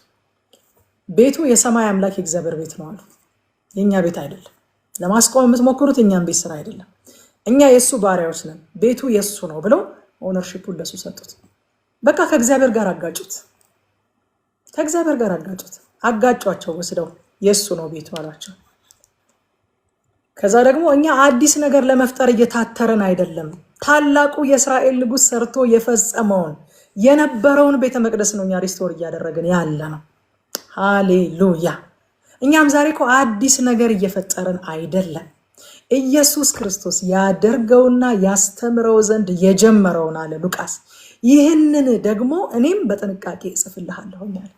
Speaker 1: ቤቱ የሰማይ አምላክ የእግዚአብሔር ቤት ነው አሉ። የእኛ ቤት አይደለም። ለማስቆም የምትሞክሩት የእኛን ቤት ስራ አይደለም። እኛ የእሱ ባሪያዎች ነን፣ ቤቱ የእሱ ነው ብለው ኦነርሺፑን ለሱ ሰጡት። በቃ ከእግዚአብሔር ጋር አጋጩት። ከእግዚአብሔር ጋር አጋጯቸው ወስደው የእሱ ነው ቤቱ አሏቸው። ከዛ ደግሞ እኛ አዲስ ነገር ለመፍጠር እየታተረን አይደለም። ታላቁ የእስራኤል ንጉሥ ሰርቶ የፈጸመውን የነበረውን ቤተ መቅደስ ነው እኛ ሪስቶር እያደረግን ያለ ነው። ሃሌሉያ። እኛም ዛሬ እኮ አዲስ ነገር እየፈጠርን አይደለም። ኢየሱስ ክርስቶስ ያደርገውና ያስተምረው ዘንድ የጀመረውን አለ ሉቃስ። ይህንን ደግሞ እኔም በጥንቃቄ እጽፍልሃለሁ አለ።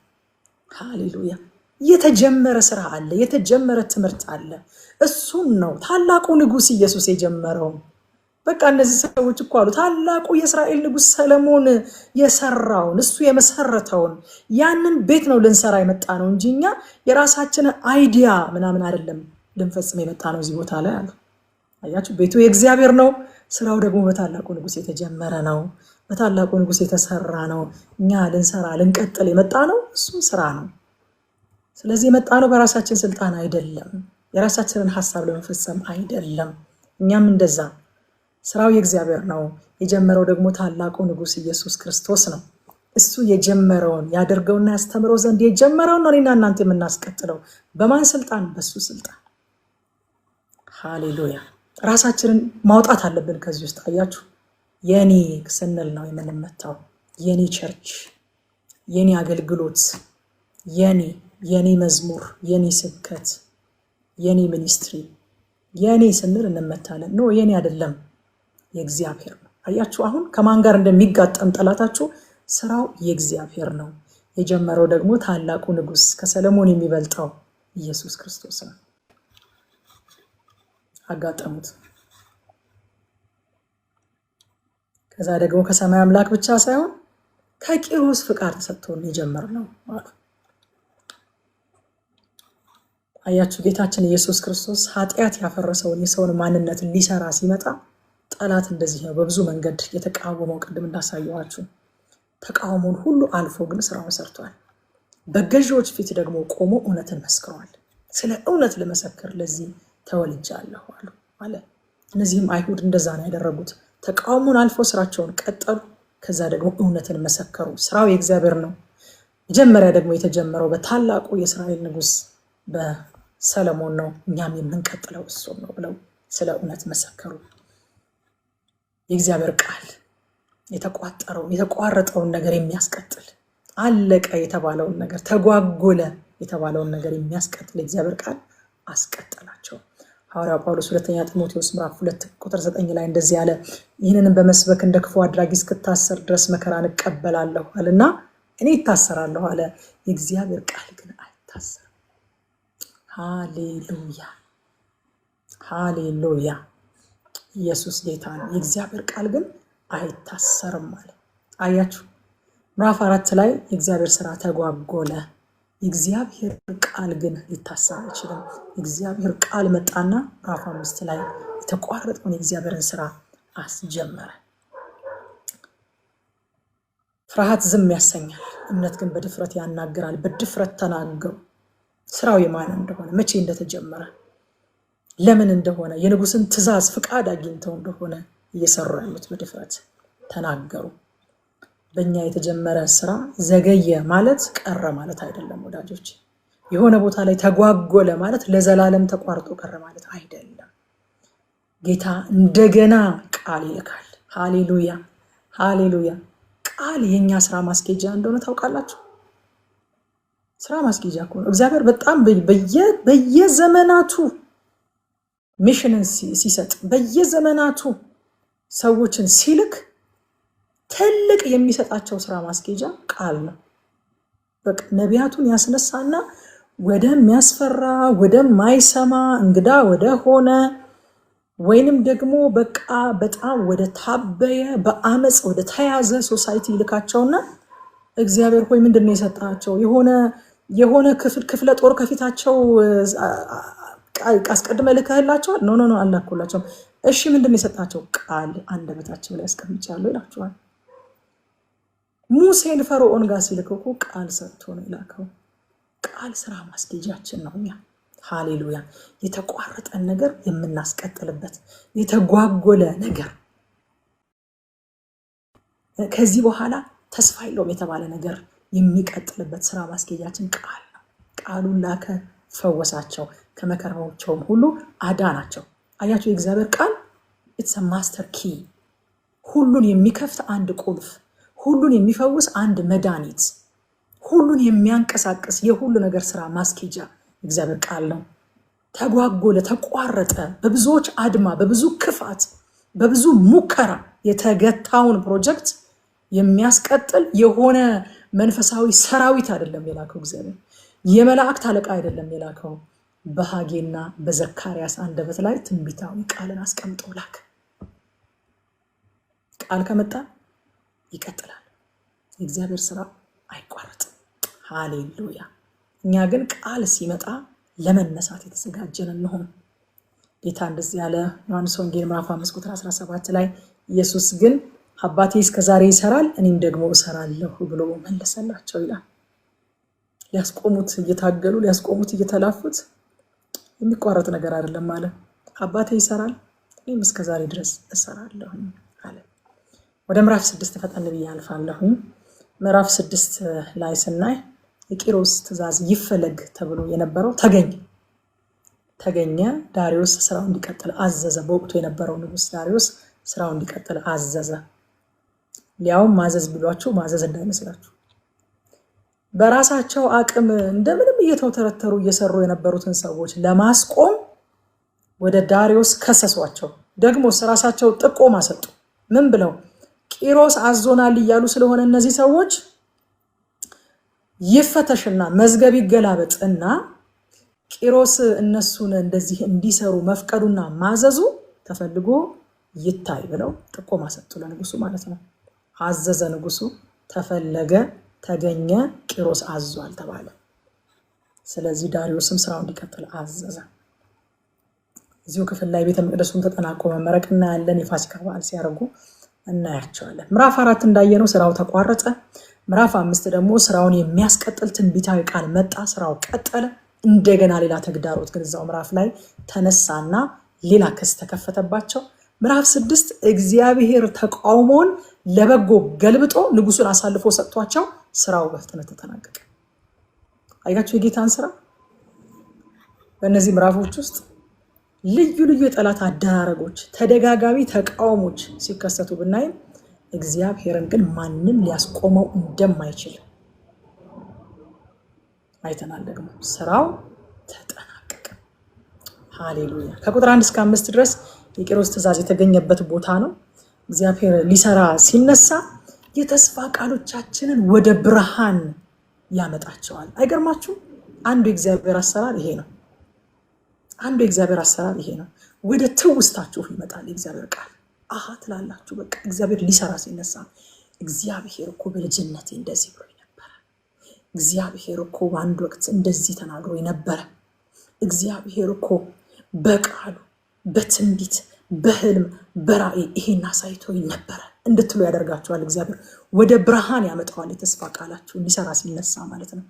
Speaker 1: ሃሌሉያ። የተጀመረ ስራ አለ፣ የተጀመረ ትምህርት አለ። እሱን ነው ታላቁ ንጉሥ ኢየሱስ የጀመረውን በቃ እነዚህ ሰዎች እኮ አሉ ታላቁ የእስራኤል ንጉሥ ሰለሞን የሰራውን እሱ የመሰረተውን ያንን ቤት ነው ልንሰራ የመጣ ነው እንጂ እኛ የራሳችንን አይዲያ ምናምን አይደለም ልንፈጽም የመጣ ነው እዚህ ቦታ ላይ አሉ። አያችሁ፣ ቤቱ የእግዚአብሔር ነው፣ ስራው ደግሞ በታላቁ ንጉሥ የተጀመረ ነው፣ በታላቁ ንጉሥ የተሰራ ነው። እኛ ልንሰራ ልንቀጥል የመጣ ነው እሱም ስራ ነው። ስለዚህ የመጣ ነው በራሳችን ስልጣን አይደለም፣ የራሳችንን ሀሳብ ለመፈጸም አይደለም። እኛም እንደዛ ስራው የእግዚአብሔር ነው። የጀመረው ደግሞ ታላቁ ንጉሥ ኢየሱስ ክርስቶስ ነው። እሱ የጀመረውን ያደርገውና ያስተምረው ዘንድ የጀመረውን ነው እኔና እናንተ የምናስቀጥለው። በማን ስልጣን? በሱ ስልጣን። ሃሌሉያ። ራሳችንን ማውጣት አለብን ከዚህ ውስጥ። አያችሁ፣ የኔ ስንል ነው የምንመታው። የኔ ቸርች፣ የኔ አገልግሎት፣ የኔ መዝሙር፣ የኔ ስብከት፣ የኔ ሚኒስትሪ፣ የኔ ስንል እንመታለን። ኖ የኔ አይደለም የእግዚአብሔር ነው። አያችሁ አሁን ከማን ጋር እንደሚጋጠም ጠላታችሁ። ስራው የእግዚአብሔር ነው። የጀመረው ደግሞ ታላቁ ንጉሥ ከሰለሞን የሚበልጠው ኢየሱስ ክርስቶስ ነው። አጋጠሙት። ከዛ ደግሞ ከሰማይ አምላክ ብቻ ሳይሆን ከቂሮስ ፍቃድ ተሰጥቶን የጀመርነው አሉ። አያችሁ ጌታችን ኢየሱስ ክርስቶስ ኃጢአት ያፈረሰውን የሰውን ማንነት ሊሰራ ሲመጣ ጠላት እንደዚህ ነው በብዙ መንገድ የተቃወመው። ቅድም እንዳሳየዋችሁ ተቃውሞውን ሁሉ አልፎ ግን ስራውን ሰርቷል። በገዢዎች ፊት ደግሞ ቆሞ እውነትን መስክሯል። ስለ እውነት ለመሰከር ለዚህ ተወልጃለሁ አለ። እነዚህም አይሁድ እንደዛ ነው ያደረጉት። ተቃውሞውን አልፎ ስራቸውን ቀጠሉ። ከዛ ደግሞ እውነትን መሰከሩ። ስራው የእግዚአብሔር ነው። መጀመሪያ ደግሞ የተጀመረው በታላቁ የእስራኤል ንጉሥ በሰለሞን ነው። እኛም የምንቀጥለው እሱ ነው ብለው ስለ እውነት መሰከሩ። የእግዚአብሔር ቃል የተቋረጠውን ነገር የሚያስቀጥል፣ አለቀ የተባለውን ነገር፣ ተጓጎለ የተባለውን ነገር የሚያስቀጥል የእግዚአብሔር ቃል አስቀጠላቸው። ሐዋርያው ጳውሎስ ሁለተኛ ጢሞቴዎስ ምዕራፍ 2 ቁጥር 9 ላይ እንደዚህ ያለ፣ ይህንንም በመስበክ እንደ ክፉ አድራጊ እስክታሰር ድረስ መከራን እቀበላለሁ አለና እኔ ይታሰራለሁ አለ። የእግዚአብሔር ቃል ግን አይታሰርም። ሃሌሉያ ሃሌሉያ። ኢየሱስ ጌታ ነው። የእግዚአብሔር ቃል ግን አይታሰርም አለ። አያችሁ ምዕራፍ 4 ላይ የእግዚአብሔር ስራ ተጓጎለ። የእግዚአብሔር ቃል ግን ሊታሰር አይችልም። የእግዚአብሔር ቃል መጣና ምዕራፍ 5 ላይ የተቋረጠውን የእግዚአብሔርን ስራ አስጀመረ። ፍርሃት ዝም ያሰኛል፣ እምነት ግን በድፍረት ያናግራል። በድፍረት ተናገሩ። ስራው የማን እንደሆነ፣ መቼ እንደተጀመረ፣ ለምን እንደሆነ፣ የንጉስን ትእዛዝ ፍቃድ አግኝተው እንደሆነ እየሰሩ ያሉት በድፍረት ተናገሩ። በእኛ የተጀመረ ስራ ዘገየ ማለት ቀረ ማለት አይደለም ወዳጆች። የሆነ ቦታ ላይ ተጓጎለ ማለት ለዘላለም ተቋርጦ ቀረ ማለት አይደለም። ጌታ እንደገና ቃል ይልካል። ሃሌሉያ ሃሌሉያ። ቃል የኛ ስራ ማስኬጃ እንደሆነ ታውቃላችሁ። ስራ ማስኬጃ እኮ ነው። እግዚአብሔር በጣም በየዘመናቱ ሚሽንን ሲሰጥ፣ በየዘመናቱ ሰዎችን ሲልክ ትልቅ የሚሰጣቸው ስራ ማስኬጃ ቃል ነው። በቃ ነቢያቱን ያስነሳና ወደሚያስፈራ፣ ወደማይሰማ፣ እንግዳ ወደ ሆነ ወይንም ደግሞ በቃ በጣም ወደ ታበየ፣ በአመፅ ወደ ተያዘ ሶሳይቲ ይልካቸውና እግዚአብሔር ሆይ ምንድነው የሰጣቸው? የሆነ ክፍለ ጦር ከፊታቸው አስቀድመ ልከህላቸዋል? ኖ አላኩላቸውም። እሺ ምንድነው የሰጣቸው? ቃል አንደበታቸው ላይ አስቀምጫለሁ ይላቸዋል። ሙሴን ፈርዖን ጋር ሲልከው እኮ ቃል ሰጥቶ ነው የላከው። ቃል ስራ ማስኬጃችን ነው እኛ። ሃሌሉያ። የተቋረጠን ነገር የምናስቀጥልበት፣ የተጓጎለ ነገር ከዚህ በኋላ ተስፋ የለውም የተባለ ነገር የሚቀጥልበት ስራ ማስኬጃችን ቃል ነው። ቃሉን ላከ፣ ፈወሳቸው፣ ከመከራዎቸውም ሁሉ አዳናቸው። አያቸው የእግዚአብሔር ቃል ኢትስ ማስተር ኪ፣ ሁሉን የሚከፍት አንድ ቁልፍ፣ ሁሉን የሚፈውስ አንድ መድኃኒት፣ ሁሉን የሚያንቀሳቅስ የሁሉ ነገር ስራ ማስኬጃ እግዚአብሔር ቃል ነው። ተጓጎለ፣ ተቋረጠ፣ በብዙዎች አድማ፣ በብዙ ክፋት፣ በብዙ ሙከራ የተገታውን ፕሮጀክት የሚያስቀጥል የሆነ መንፈሳዊ ሰራዊት አይደለም የላከው እግዚአብሔር። የመላእክት አለቃ አይደለም የላከው። በሐጌና በዘካርያስ አንደበት ላይ ትንቢታዊ ቃልን አስቀምጦ ላከ። ቃል ከመጣ ይቀጥላል። የእግዚአብሔር ስራ አይቋረጥም። ሃሌሉያ። እኛ ግን ቃል ሲመጣ ለመነሳት የተዘጋጀን እንሆን። ጌታ እንደዚህ ያለ ዮሐንስ ወንጌል ምዕራፍ 5 ቁጥር 17 ላይ ኢየሱስ ግን አባቴ እስከዛሬ ይሰራል እኔም ደግሞ እሰራለሁ ብሎ መለሰላቸው ይላል። ሊያስቆሙት እየታገሉ ሊያስቆሙት እየተላፉት የሚቋረጥ ነገር አይደለም ማለት አባቴ ይሰራል እኔም እስከዛሬ ድረስ እሰራለሁ አለ። ወደ ምዕራፍ 6 ፈጠን ብዬ አልፋለሁ። ምዕራፍ 6 ላይ ስናይ የቂሮስ ትእዛዝ ይፈለግ ተብሎ የነበረው ተገኘ። ዳሪዮስ ስራው እንዲቀጥል አዘዘ። በወቅቱ የነበረው ንጉስ ዳሪዮስ ስራው እንዲቀጥል አዘዘ። ሊያውም ማዘዝ ብሏቸው ማዘዝ እንዳይመስላችሁ በራሳቸው አቅም እንደምንም እየተወተረተሩ እየሰሩ የነበሩትን ሰዎች ለማስቆም ወደ ዳሪዮስ ከሰሷቸው። ደግሞ ራሳቸው ጥቆማ ሰጡ። ምን ብለው? ቂሮስ አዞናል እያሉ ስለሆነ እነዚህ ሰዎች ይፈተሽና መዝገብ ይገላበጥና ቂሮስ እነሱን እንደዚህ እንዲሰሩ መፍቀዱና ማዘዙ ተፈልጎ ይታይ ብለው ጥቆማ ሰጡ ለንጉሱ ማለት ነው። አዘዘ ንጉሱ፣ ተፈለገ፣ ተገኘ፣ ቂሮስ አዟል ተባለ። ስለዚህ ዳሪዮስም ስራው እንዲቀጥል አዘዘ። እዚሁ ክፍል ላይ ቤተ መቅደሱን ተጠናቆ መመረቅ እናያለን። የፋሲካ በዓል ሲያደርጉ እናያቸዋለን። ምዕራፍ 4 እንዳየነው ስራው ተቋረጠ። ምዕራፍ 5 ደግሞ ስራውን የሚያስቀጥል ትንቢታዊ ቃል መጣ። ስራው ቀጠለ። እንደገና ሌላ ተግዳሮት ግን እዛው ምዕራፍ ላይ ተነሳና ሌላ ክስ ተከፈተባቸው። ምዕራፍ 6 እግዚአብሔር ተቃውሞውን ለበጎ ገልብጦ ንጉሱን አሳልፎ ሰጥቷቸው ስራው በፍጥነት ተጠናቀቀ። አያችሁ የጌታን ስራ። በእነዚህ ምዕራፎች ውስጥ ልዩ ልዩ የጠላት አደራረጎች፣ ተደጋጋሚ ተቃውሞች ሲከሰቱ ብናይም እግዚአብሔርን ግን ማንም ሊያስቆመው እንደማይችል አይተናል። ደግሞ ስራው ተጠናቀቀ። ሃሌሉያ። ከቁጥር 1 እስከ 5 ድረስ የቂሮስ ትእዛዝ የተገኘበት ቦታ ነው። እግዚአብሔር ሊሰራ ሲነሳ የተስፋ ቃሎቻችንን ወደ ብርሃን ያመጣቸዋል። አይገርማችሁ? አንዱ የእግዚአብሔር አሰራር ይሄ ነው። ወደ ትውስታችሁ ይመጣል የእግዚአብሔር ቃል። አሃ ትላላችሁ። በቃ እግዚአብሔር ሊሰራ ሲነሳ እግዚአብሔር እኮ በልጅነቴ እንደዚህ ብሎ ነበረ፣ እግዚአብሔር እኮ በአንድ ወቅት እንደዚህ ተናግሮ ነበረ፣ እግዚአብሔር እኮ በቃሉ በትንቢት በህልም በራእይ ይሄን አሳይቶኝ ነበረ እንድትሉ ያደርጋችኋል። እግዚአብሔር ወደ ብርሃን ያመጣዋል። የተስፋ ቃላችሁን ሊሰራ ሲነሳ ማለት ነው።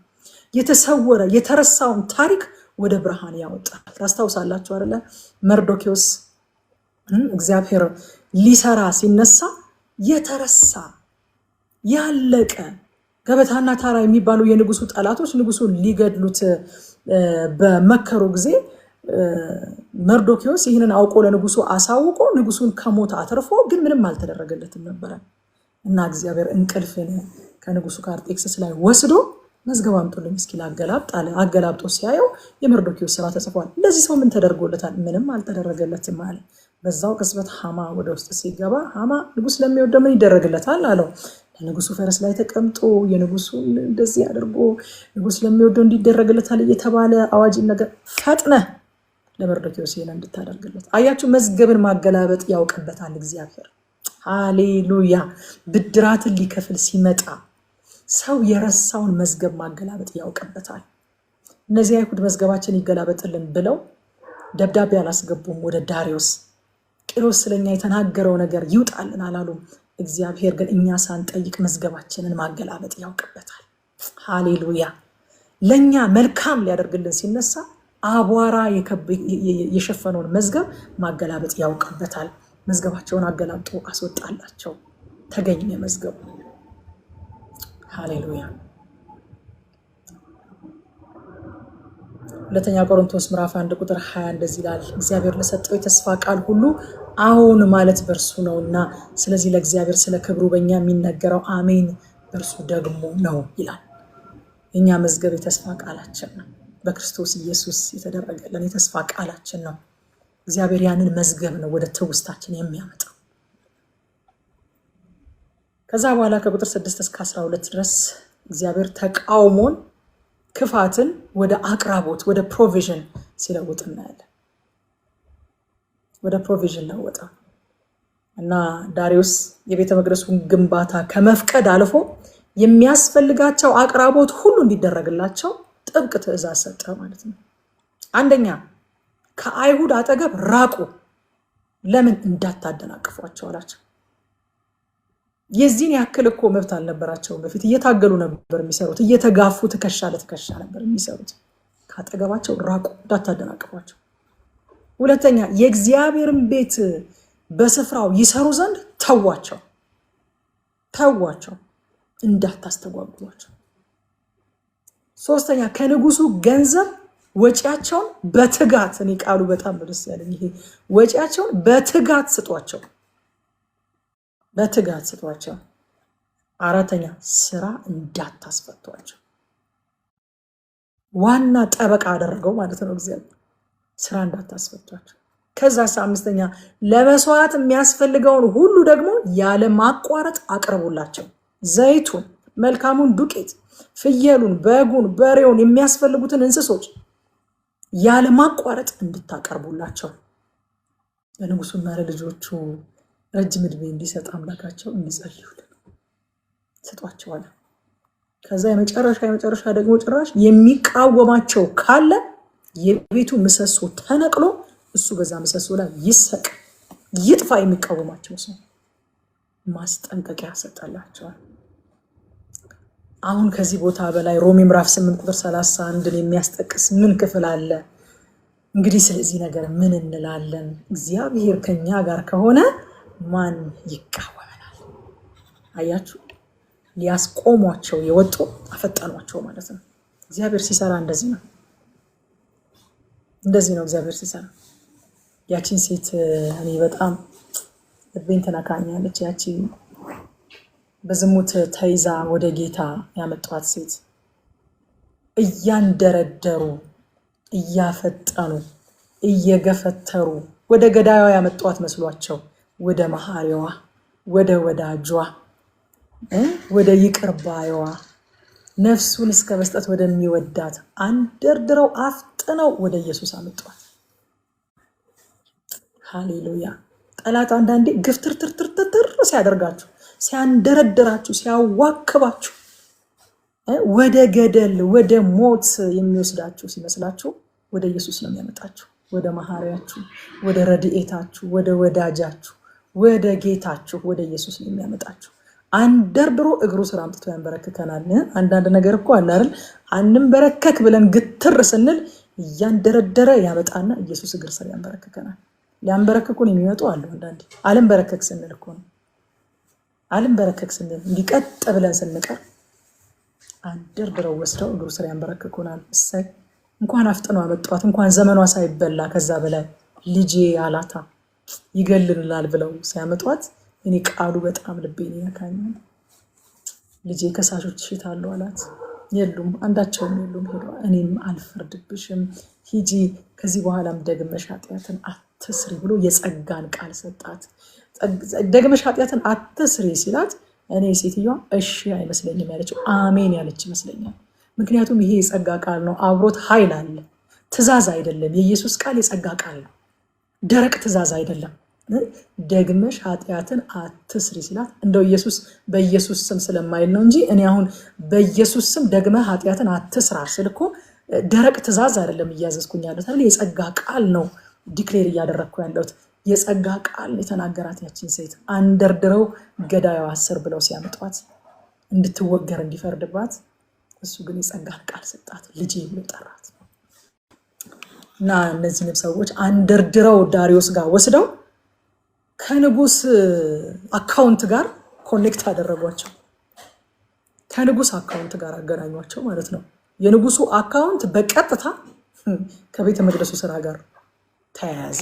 Speaker 1: የተሰወረ የተረሳውን ታሪክ ወደ ብርሃን ያወጣል። ታስታውሳላችሁ አይደለ? መርዶኪዎስ እግዚአብሔር ሊሰራ ሲነሳ የተረሳ ያለቀ ገበታና ታራ የሚባሉ የንጉሱ ጠላቶች ንጉሱን ሊገድሉት በመከሩ ጊዜ መርዶኪዎስ ይህንን አውቆ ለንጉሱ አሳውቆ ንጉሱን ከሞት አትርፎ ግን ምንም አልተደረገለትም ነበረ እና እግዚአብሔር እንቅልፍን ከንጉሱ ካርጤክስስ ላይ ወስዶ መዝገብ አምጡልኝ እስኪ ላገላብጥ አለ። አገላብጦ ሲያየው የመርዶኪዎስ ስራ ተጽፏል። እንደዚህ ሰው ምን ተደርጎለታል? ምንም አልተደረገለትም አለ። በዛው ቅጽበት ሐማ ወደ ውስጥ ሲገባ ሐማ ንጉስ ለሚወደው ምን ይደረግለታል አለው። ለንጉሱ ፈረስ ላይ ተቀምጦ የንጉሱን እንደዚህ አድርጎ ንጉስ ለሚወደው እንዲደረግለታል እየተባለ አዋጅን ነገር ፈጥነ ለመርዶኪዎስ ይሄን እንድታደርግለት። አያችሁ፣ መዝገብን ማገላበጥ ያውቅበታል እግዚአብሔር። ሃሌሉያ። ብድራትን ሊከፍል ሲመጣ ሰው የረሳውን መዝገብ ማገላበጥ ያውቅበታል። እነዚህ አይሁድ መዝገባችን ይገላበጥልን ብለው ደብዳቤ አላስገቡም ወደ ዳሪዮስ። ቂሮስ ስለኛ የተናገረው ነገር ይውጣልን አላሉም። እግዚአብሔር ግን እኛ ሳንጠይቅ መዝገባችንን ማገላበጥ ያውቅበታል። ሃሌሉያ። ለኛ መልካም ሊያደርግልን ሲነሳ አቧራ የሸፈነውን መዝገብ ማገላበጥ ያውቅበታል። መዝገባቸውን አገላብጦ አስወጣላቸው። ተገኘ መዝገቡ። ሃሌሉያ። ሁለተኛ ቆሮንቶስ ምዕራፍ 1 ቁጥር 20 እንደዚህ ይላል፣ እግዚአብሔር ለሰጠው የተስፋ ቃል ሁሉ አሁን ማለት በእርሱ ነውና፣ ስለዚህ ለእግዚአብሔር ስለ ክብሩ በእኛ የሚነገረው አሜን በእርሱ ደግሞ ነው ይላል። የእኛ መዝገብ የተስፋ ቃላችን ነው። በክርስቶስ ኢየሱስ የተደረገልን የተስፋ ቃላችን ነው። እግዚአብሔር ያንን መዝገብ ነው ወደ ትውስታችን የሚያመጣው። ከዛ በኋላ ከቁጥር 6 እስከ 12 ድረስ እግዚአብሔር ተቃውሞን፣ ክፋትን ወደ አቅራቦት ወደ እና ዳሪዮስ የቤተ መቅደሱን ግንባታ ከመፍቀድ አልፎ የሚያስፈልጋቸው አቅራቦት ሁሉ እንዲደረግላቸው ጥብቅ ትእዛዝ ሰጠ ማለት ነው። አንደኛ ከአይሁድ አጠገብ ራቁ፣ ለምን እንዳታደናቅፏቸው አላቸው። የዚህን ያክል እኮ መብት አልነበራቸውም። በፊት እየታገሉ ነበር የሚሰሩት፣ እየተጋፉ ትከሻ ለትከሻ ነበር የሚሰሩት። ካጠገባቸው ራቁ፣ እንዳታደናቅፏቸው። ሁለተኛ የእግዚአብሔርን ቤት በስፍራው ይሰሩ ዘንድ ተዋቸው፣ እንዳታስተጓጉሏቸው። ሶስተኛ ከንጉሱ ገንዘብ ወጪያቸውን በትጋት፣ እኔ ቃሉ በጣም ደስ ያለኝ ይሄ ወጪያቸውን በትጋት ስጧቸው። አራተኛ ስራ እንዳታስፈቷቸው። ዋና ጠበቃ አደረገው ማለት ነው እግዚአብሔር፣ ስራ እንዳታስፈቷቸው። ከዛ አምስተኛ ለመስዋዕት የሚያስፈልገውን ሁሉ ደግሞ ያለ ማቋረጥ አቅርቡላቸው። ዘይቱን፣ መልካሙን ዱቄት፣ ፍየሉን፣ በጉን፣ በሬውን፣ የሚያስፈልጉትን እንስሶች ያለ ማቋረጥ እንድታቀርቡላቸው ለንጉሱና ለልጆቹ ረጅም ዕድሜ እንዲሰጥ አምላካቸው እንዲጸልዩልን ስጧቸዋል። ከዛ የመጨረሻ ደግሞ ጭራሽ የሚቃወማቸው ካለ የቤቱ ምሰሶ ተነቅሎ እሱ በዛ ምሰሶ ላይ ይሰቅ፣ ይጥፋ። የሚቃወማቸው ሰው ማስጠንቀቂያ ሰጠላቸዋል። አሁን ከዚህ ቦታ በላይ ሮሜ ምዕራፍ 8 ቁጥር 31ን የሚያስጠቅስ ምን ክፍል አለ? እንግዲህ ስለዚህ ነገር ምን እንላለን? እግዚአብሔር ከኛ ጋር ከሆነ ማን ይቃወመናል? አያችሁ፣ ሊያስቆሟቸው የወጡ አፈጠኗቸው ማለት ነው። እግዚአብሔር ሲሰራ እንደዚህ ነው እግዚአብሔር ሲሰራ። ያቺን ሴት እኔ በጣም ልቤን ተነካኛለች። ያቺ በዝሙት ተይዛ ወደ ጌታ ያመጧት ሴት እያንደረደሩ እያፈጠኑ እየገፈተሩ ወደ ገዳዩዋ ያመጧት መስሏቸው ወደ መሐሪዋ፣ ወደ ወዳጇ፣ ወደ ይቅርባይዋ ነፍሱን እስከ መስጠት ወደሚወዳት አንደርድረው አፍጥነው ወደ ኢየሱስ አመጧት። ሃሌሉያ። ጠላት አንዳንዴ ግፍትርትርትርትር ሲያደርጋችሁ፣ ሲያንደረድራችሁ፣ ሲያዋክባችሁ፣ ወደ ገደል ወደ ሞት የሚወስዳችሁ ሲመስላችሁ ወደ ኢየሱስ ነው የሚያመጣችሁ። ወደ መሐሪያችሁ፣ ወደ ረድኤታችሁ፣ ወደ ወዳጃችሁ፣ ወደ ጌታችሁ ወደ ኢየሱስ ነው የሚያመጣችሁ። አንደርድሮ እግሩ ስር አምጥቶ ያንበረክከናል። አንዳንድ ነገር እኮ አለ አይደል? አንንበረከክ ብለን ግትር ስንል እያንደረደረ ያመጣና ኢየሱስ እግር ስር ያንበረክከናል። ሊያንበረክኩን የሚመጡ አሉ። አንዳንዴ አልንበረከክ ስንል እኮ ነው። አልንበረከክ ስንል እንዲቀጥ ብለን ስንቀር አንደርድረው ወስደው እግሩ ስር ያንበረክኩናል። እሰይ እንኳን አፍጥነው አመጧት፣ እንኳን ዘመኗ ሳይበላ ከዛ በላይ ልጄ አላታ ይገልልናል ብለው ሲያመጧት እኔ ቃሉ በጣም ልቤን ይነካኛል። ልጄ ከሳሾች ሽታሉ አላት። የሉም፣ አንዳቸውም የሉም። ሄዷ እኔም አልፈርድብሽም፣ ሂጂ፣ ከዚህ በኋላም ደግመሽ ኃጢአትን አትስሪ ብሎ የጸጋን ቃል ሰጣት። ደግመሽ ኃጢአትን አትስሪ ሲላት እኔ ሴትዮዋ እሺ አይመስለኝም ያለችው አሜን ያለች ይመስለኛል። ምክንያቱም ይሄ የጸጋ ቃል ነው፣ አብሮት ኃይል አለ። ትእዛዝ አይደለም። የኢየሱስ ቃል የጸጋ ቃል ነው፣ ደረቅ ትእዛዝ አይደለም። ደግመሽ ኃጢአትን አትስሪ ሲላት እንደው ኢየሱስ በኢየሱስ ስም ስለማይል ነው እንጂ እኔ አሁን በኢየሱስ ስም ደግመ ኃጢአትን አትስራ ስል እኮ ደረቅ ትእዛዝ አይደለም እያዘዝኩኝ ያለሁት አይደል? የጸጋ ቃል ነው ዲክሌር እያደረግኩ ያለሁት። የጸጋ ቃል የተናገራት ያችን ሴት አንደርድረው ገዳዩ አስር ብለው ሲያመጧት እንድትወገር እንዲፈርድባት፣ እሱ ግን የጸጋን ቃል ሰጣት፣ ልጄ ብሎ ጠራት። እና እነዚህንም ሰዎች አንደርድረው ዳሪዮስ ጋር ወስደው ከንጉስ አካውንት ጋር ኮኔክት አደረጓቸው። ከንጉስ አካውንት ጋር አገናኟቸው ማለት ነው። የንጉሱ አካውንት በቀጥታ ከቤተ መቅደሱ ስራ ጋር ተያያዘ።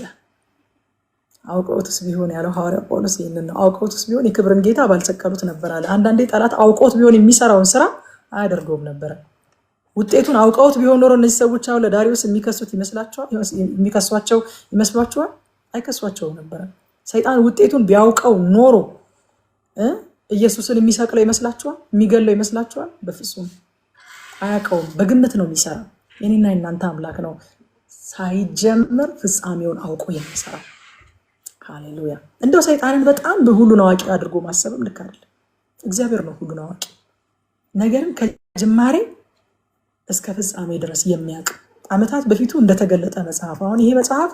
Speaker 1: አውቀውትስ ቢሆን ያለው ሐዋርያ ጳውሎስ ይህንን ነው። አውቀውትስ ቢሆን የክብርን ጌታ ባልሰቀሉት ነበር አለ። አንዳንዴ ጠላት አውቀውት ቢሆን የሚሰራውን ስራ አያደርገውም ነበረ። ውጤቱን አውቀውት ቢሆን ኖሮ እነዚህ ሰዎች አሁን ለዳሪዮስ የሚከሷቸው ይመስሏቸዋል? አይከሷቸውም ነበረ። ሰይጣን ውጤቱን ቢያውቀው ኖሮ ኢየሱስን የሚሰቅለው ይመስላችኋል? የሚገለው ይመስላችኋል? በፍጹም አያውቀውም። በግምት ነው የሚሰራው። የኔና የናንተ አምላክ ነው ሳይጀምር ፍጻሜውን አውቆ የሚሰራው። ሃሌሉያ። እንደው ሰይጣንን በጣም በሁሉን አዋቂ አድርጎ ማሰብም ልክ አይደለም። እግዚአብሔር ነው ሁሉን አዋቂ፣ ነገርን ከጅማሬ እስከ ፍጻሜ ድረስ የሚያውቅ ዓመታት በፊቱ እንደተገለጠ መጽሐፍ። አሁን ይሄ መጽሐፍ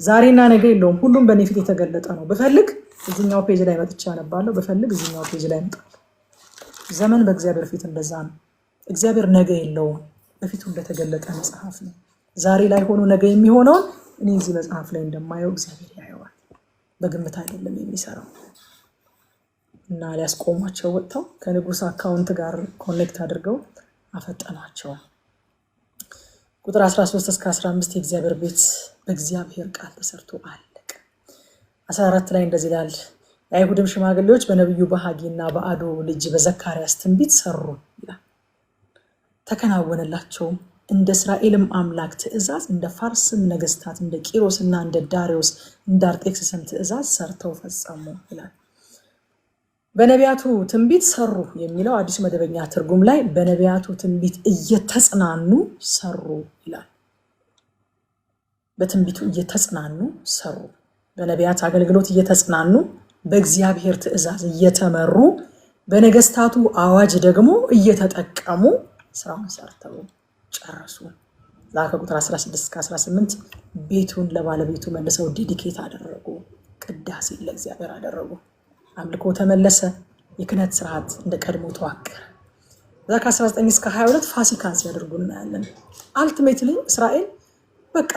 Speaker 1: ዛሬና ነገ የለውም፣ ሁሉም በእኔ ፊት የተገለጠ ነው። በፈልግ እዚኛው ፔጅ ላይ መጥቻ አነባለሁ፣ በፈልግ እዚኛው ፔጅ ላይ እመጣለሁ። ዘመን በእግዚአብሔር ፊት እንደዛ ነው። እግዚአብሔር ነገ የለውም፣ በፊቱ እንደተገለጠ መጽሐፍ ነው። ዛሬ ላይ ሆኖ ነገ የሚሆነውን እኔ እዚህ መጽሐፍ ላይ እንደማየው እግዚአብሔር ያየዋል። በግምት አይደለም የሚሰራው። እና ሊያስቆሟቸው ወጥተው ከንጉሥ አካውንት ጋር ኮኔክት አድርገው አፈጠኗቸው። ቁጥር 13 እስከ 15 የእግዚአብሔር ቤት በእግዚአብሔር ቃል ተሰርቶ አለቀ። 14 ላይ እንደዚህ ይላል፣ የአይሁድም ሽማግሌዎች በነቢዩ በሐጌና በአዶ ልጅ በዘካርያስ ትንቢት ሰሩ ይላል። ተከናወነላቸውም፣ እንደ እስራኤልም አምላክ ትእዛዝ፣ እንደ ፋርስም ነገስታት እንደ ቂሮስና እንደ ዳሪዮስ እንደ አርጤክስስም ትእዛዝ ሰርተው ፈጸሙ ይላል። በነቢያቱ ትንቢት ሰሩ የሚለው አዲስ መደበኛ ትርጉም ላይ በነቢያቱ ትንቢት እየተጽናኑ ሰሩ ይላል። በትንቢቱ እየተጽናኑ ሰሩ፣ በነቢያት አገልግሎት እየተጽናኑ፣ በእግዚአብሔር ትእዛዝ እየተመሩ፣ በነገስታቱ አዋጅ ደግሞ እየተጠቀሙ ስራውን ሰርተው ጨረሱ። ከቁጥር 16 እስከ 18 ቤቱን ለባለቤቱ መልሰው ዴዲኬት አደረጉ፣ ቅዳሴ ለእግዚአብሔር አደረጉ። አምልኮ ተመለሰ፣ የክህነት ስርዓት እንደ ቀድሞ ተዋቀረ። ከ19 እስከ 22 ፋሲካን ሲያደርጉ እናያለን። አልቲሜትሊ እስራኤል በቃ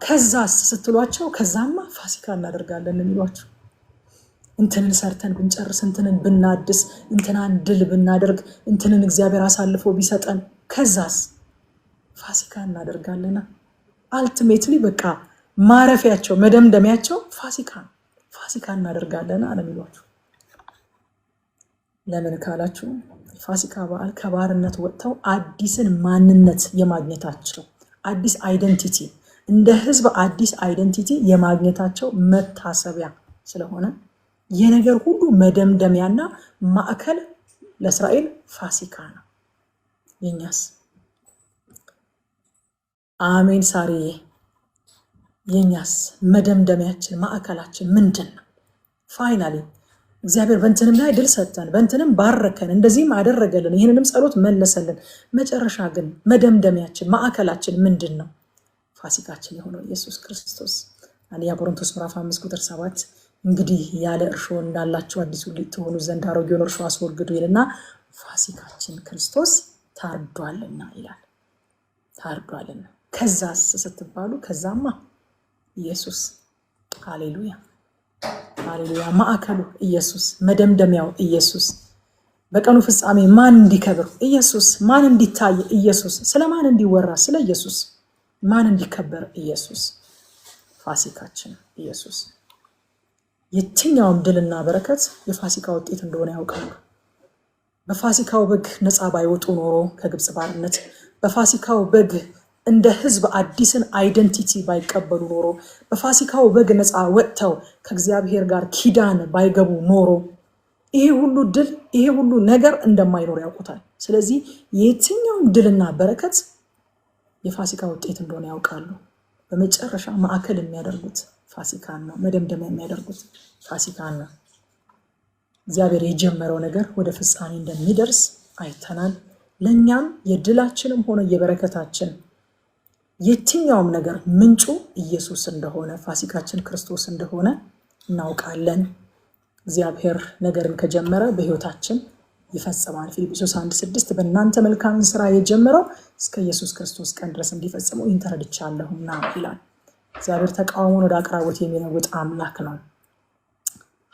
Speaker 1: ከዛስ ስትሏቸው ከዛማ ፋሲካ እናደርጋለን የሚሏቸው፣ እንትንን ሰርተን ብንጨርስ፣ እንትንን ብናድስ፣ እንትናን ድል ብናደርግ፣ እንትንን እግዚአብሔር አሳልፎ ቢሰጠን ከዛስ ፋሲካ እናደርጋለና። አልቲሜትሊ በቃ ማረፊያቸው መደምደሚያቸው ፋሲካ ነው። ፋሲካ እናደርጋለን አለ የሚሏቸው። ለምን ካላችሁ ፋሲካ በዓል ከባርነት ወጥተው አዲስን ማንነት የማግኘታቸው አዲስ አይደንቲቲ፣ እንደ ህዝብ አዲስ አይደንቲቲ የማግኘታቸው መታሰቢያ ስለሆነ የነገር ሁሉ መደምደሚያና ማዕከል ለእስራኤል ፋሲካ ነው። የኛስ? አሜን ሳሪዬ፣ የኛስ መደምደሚያችን ማዕከላችን ምንድን ነው? ፋይናሊ እግዚአብሔር በእንትንም ላይ ድል ሰጠን፣ በእንትንም ባረከን፣ እንደዚህም አደረገልን፣ ይህንንም ጸሎት መለሰልን። መጨረሻ ግን መደምደሚያችን ማዕከላችን ምንድን ነው? ፋሲካችን የሆነው ኢየሱስ ክርስቶስ። አንደኛ ቆሮንቶስ ምዕራፍ 5 ቁጥር 7 እንግዲህ ያለ እርሾ እንዳላችሁ አዲሱ ትሆኑ ዘንድ አሮጌውን እርሾ አስወግዱ ይልና ፋሲካችን ክርስቶስ ታርዷልና ይላል። ታርዷልና ከዛስ ስትባሉ ከዛማ ኢየሱስ። ሃሌሉያ ሃሌሉያ። ማዕከሉ ኢየሱስ፣ መደምደሚያው ኢየሱስ። በቀኑ ፍጻሜ ማን እንዲከብር? ኢየሱስ። ማን እንዲታይ? ኢየሱስ። ስለማን እንዲወራ? ስለ ኢየሱስ። ማን እንዲከበር? ኢየሱስ። ፋሲካችን ኢየሱስ። የትኛውም ድልና በረከት የፋሲካ ውጤት እንደሆነ ያውቃሉ። በፋሲካው በግ ነፃ ባይወጡ ኖሮ ከግብፅ ባርነት፣ በፋሲካው በግ እንደ ህዝብ አዲስን አይደንቲቲ ባይቀበሉ ኖሮ፣ በፋሲካው በግ ነፃ ወጥተው ከእግዚአብሔር ጋር ኪዳን ባይገቡ ኖሮ ይሄ ሁሉ ድል፣ ይሄ ሁሉ ነገር እንደማይኖር ያውቁታል። ስለዚህ የትኛውም ድልና በረከት የፋሲካ ውጤት እንደሆነ ያውቃሉ። በመጨረሻ ማዕከል የሚያደርጉት ፋሲካን ነው። መደምደሚያ የሚያደርጉት ፋሲካን ነው። እግዚአብሔር የጀመረው ነገር ወደ ፍጻሜ እንደሚደርስ አይተናል። ለእኛም የድላችንም ሆነ የበረከታችን የትኛውም ነገር ምንጩ ኢየሱስ እንደሆነ፣ ፋሲካችን ክርስቶስ እንደሆነ እናውቃለን። እግዚአብሔር ነገርን ከጀመረ በህይወታችን ይፈጽማል። ፊልጵስዩስ 1:6 በእናንተ መልካም ስራ የጀመረው እስከ ኢየሱስ ክርስቶስ ቀን ድረስ እንዲፈጽመው ይህን ተረድቻለሁና ይላል። እግዚአብሔር ተቃውሞን ወደ አቅራቦት የሚለውጥ አምላክ ነው።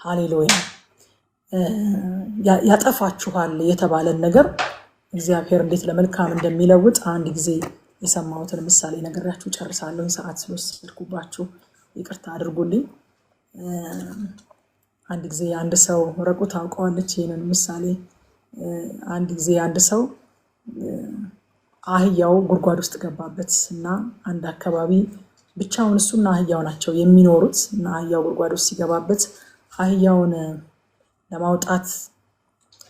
Speaker 1: ሃሌሉያ። ያጠፋችኋል የተባለን ነገር እግዚአብሔር እንዴት ለመልካም እንደሚለውጥ አንድ ጊዜ የሰማሁትን ምሳሌ ነገራችሁ ጨርሳለሁ። ሰዓት ስለወሰድኩባችሁ ይቅርታ አድርጉልኝ። አንድ ጊዜ አንድ ሰው ረቁ ታውቀዋለች ይህንን ምሳሌ። አንድ ጊዜ አንድ ሰው አህያው ጉድጓድ ውስጥ ገባበት እና አንድ አካባቢ ብቻውን እሱና አህያው ናቸው የሚኖሩት እና አህያው ጉድጓድ ውስጥ ሲገባበት አህያውን ለማውጣት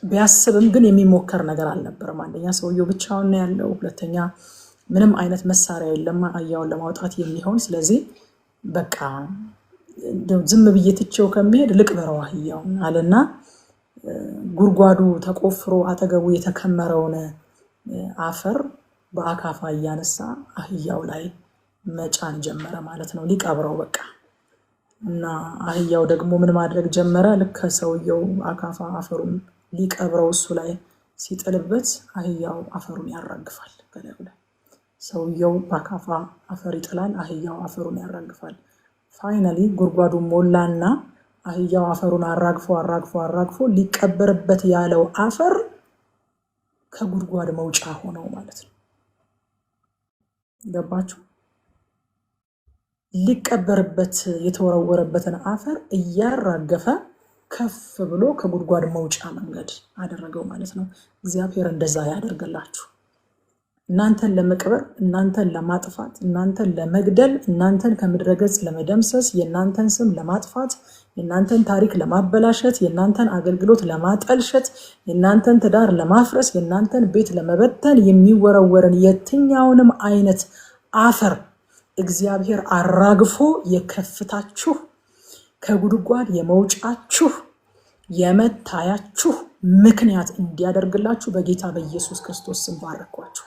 Speaker 1: ቢያስብም ግን የሚሞከር ነገር አልነበረም። አንደኛ ሰውየው ብቻውን ነው ያለው፣ ሁለተኛ ምንም አይነት መሳሪያ የለም አህያውን ለማውጣት የሚሆን። ስለዚህ በቃ ዝም ብዬ ትቼው ከመሄድ ልቅበረው አህያውን አለና ጉድጓዱ ተቆፍሮ አጠገቡ የተከመረውን አፈር በአካፋ እያነሳ አህያው ላይ መጫን ጀመረ ማለት ነው፣ ሊቀብረው በቃ። እና አህያው ደግሞ ምን ማድረግ ጀመረ? ልክ ሰውየው አካፋ አፈሩን ሊቀብረው እሱ ላይ ሲጥልበት አህያው አፈሩን ያራግፋል ከላዩ ላይ። ሰውየው በአካፋ አፈር ይጥላል፣ አህያው አፈሩን ያራግፋል። ፋይናሊ ጉድጓዱ ሞላና አህያው አፈሩን አራግፎ ሊቀበርበት ያለው አፈር ከጉድጓድ መውጫ ሆነው ማለት ነው። ገባችሁ? ሊቀበርበት የተወረወረበትን አፈር እያራገፈ ከፍ ብሎ ከጉድጓድ መውጫ መንገድ አደረገው ማለት ነው። እግዚአብሔር እንደዛ ያደርግላችሁ። እናንተን ለመቅበር፣ እናንተን ለማጥፋት፣ እናንተን ለመግደል፣ እናንተን ከምድረ ገጽ ለመደምሰስ፣ የእናንተን ስም ለማጥፋት፣ የእናንተን ታሪክ ለማበላሸት፣ የእናንተን አገልግሎት ለማጠልሸት፣ የእናንተን ትዳር ለማፍረስ፣ የእናንተን ቤት ለመበተን የሚወረወርን የትኛውንም አይነት አፈር እግዚአብሔር አራግፎ የከፍታችሁ ከጉድጓድ የመውጫችሁ የመታያችሁ ምክንያት እንዲያደርግላችሁ በጌታ በኢየሱስ ክርስቶስ ስም ባረኳችሁ።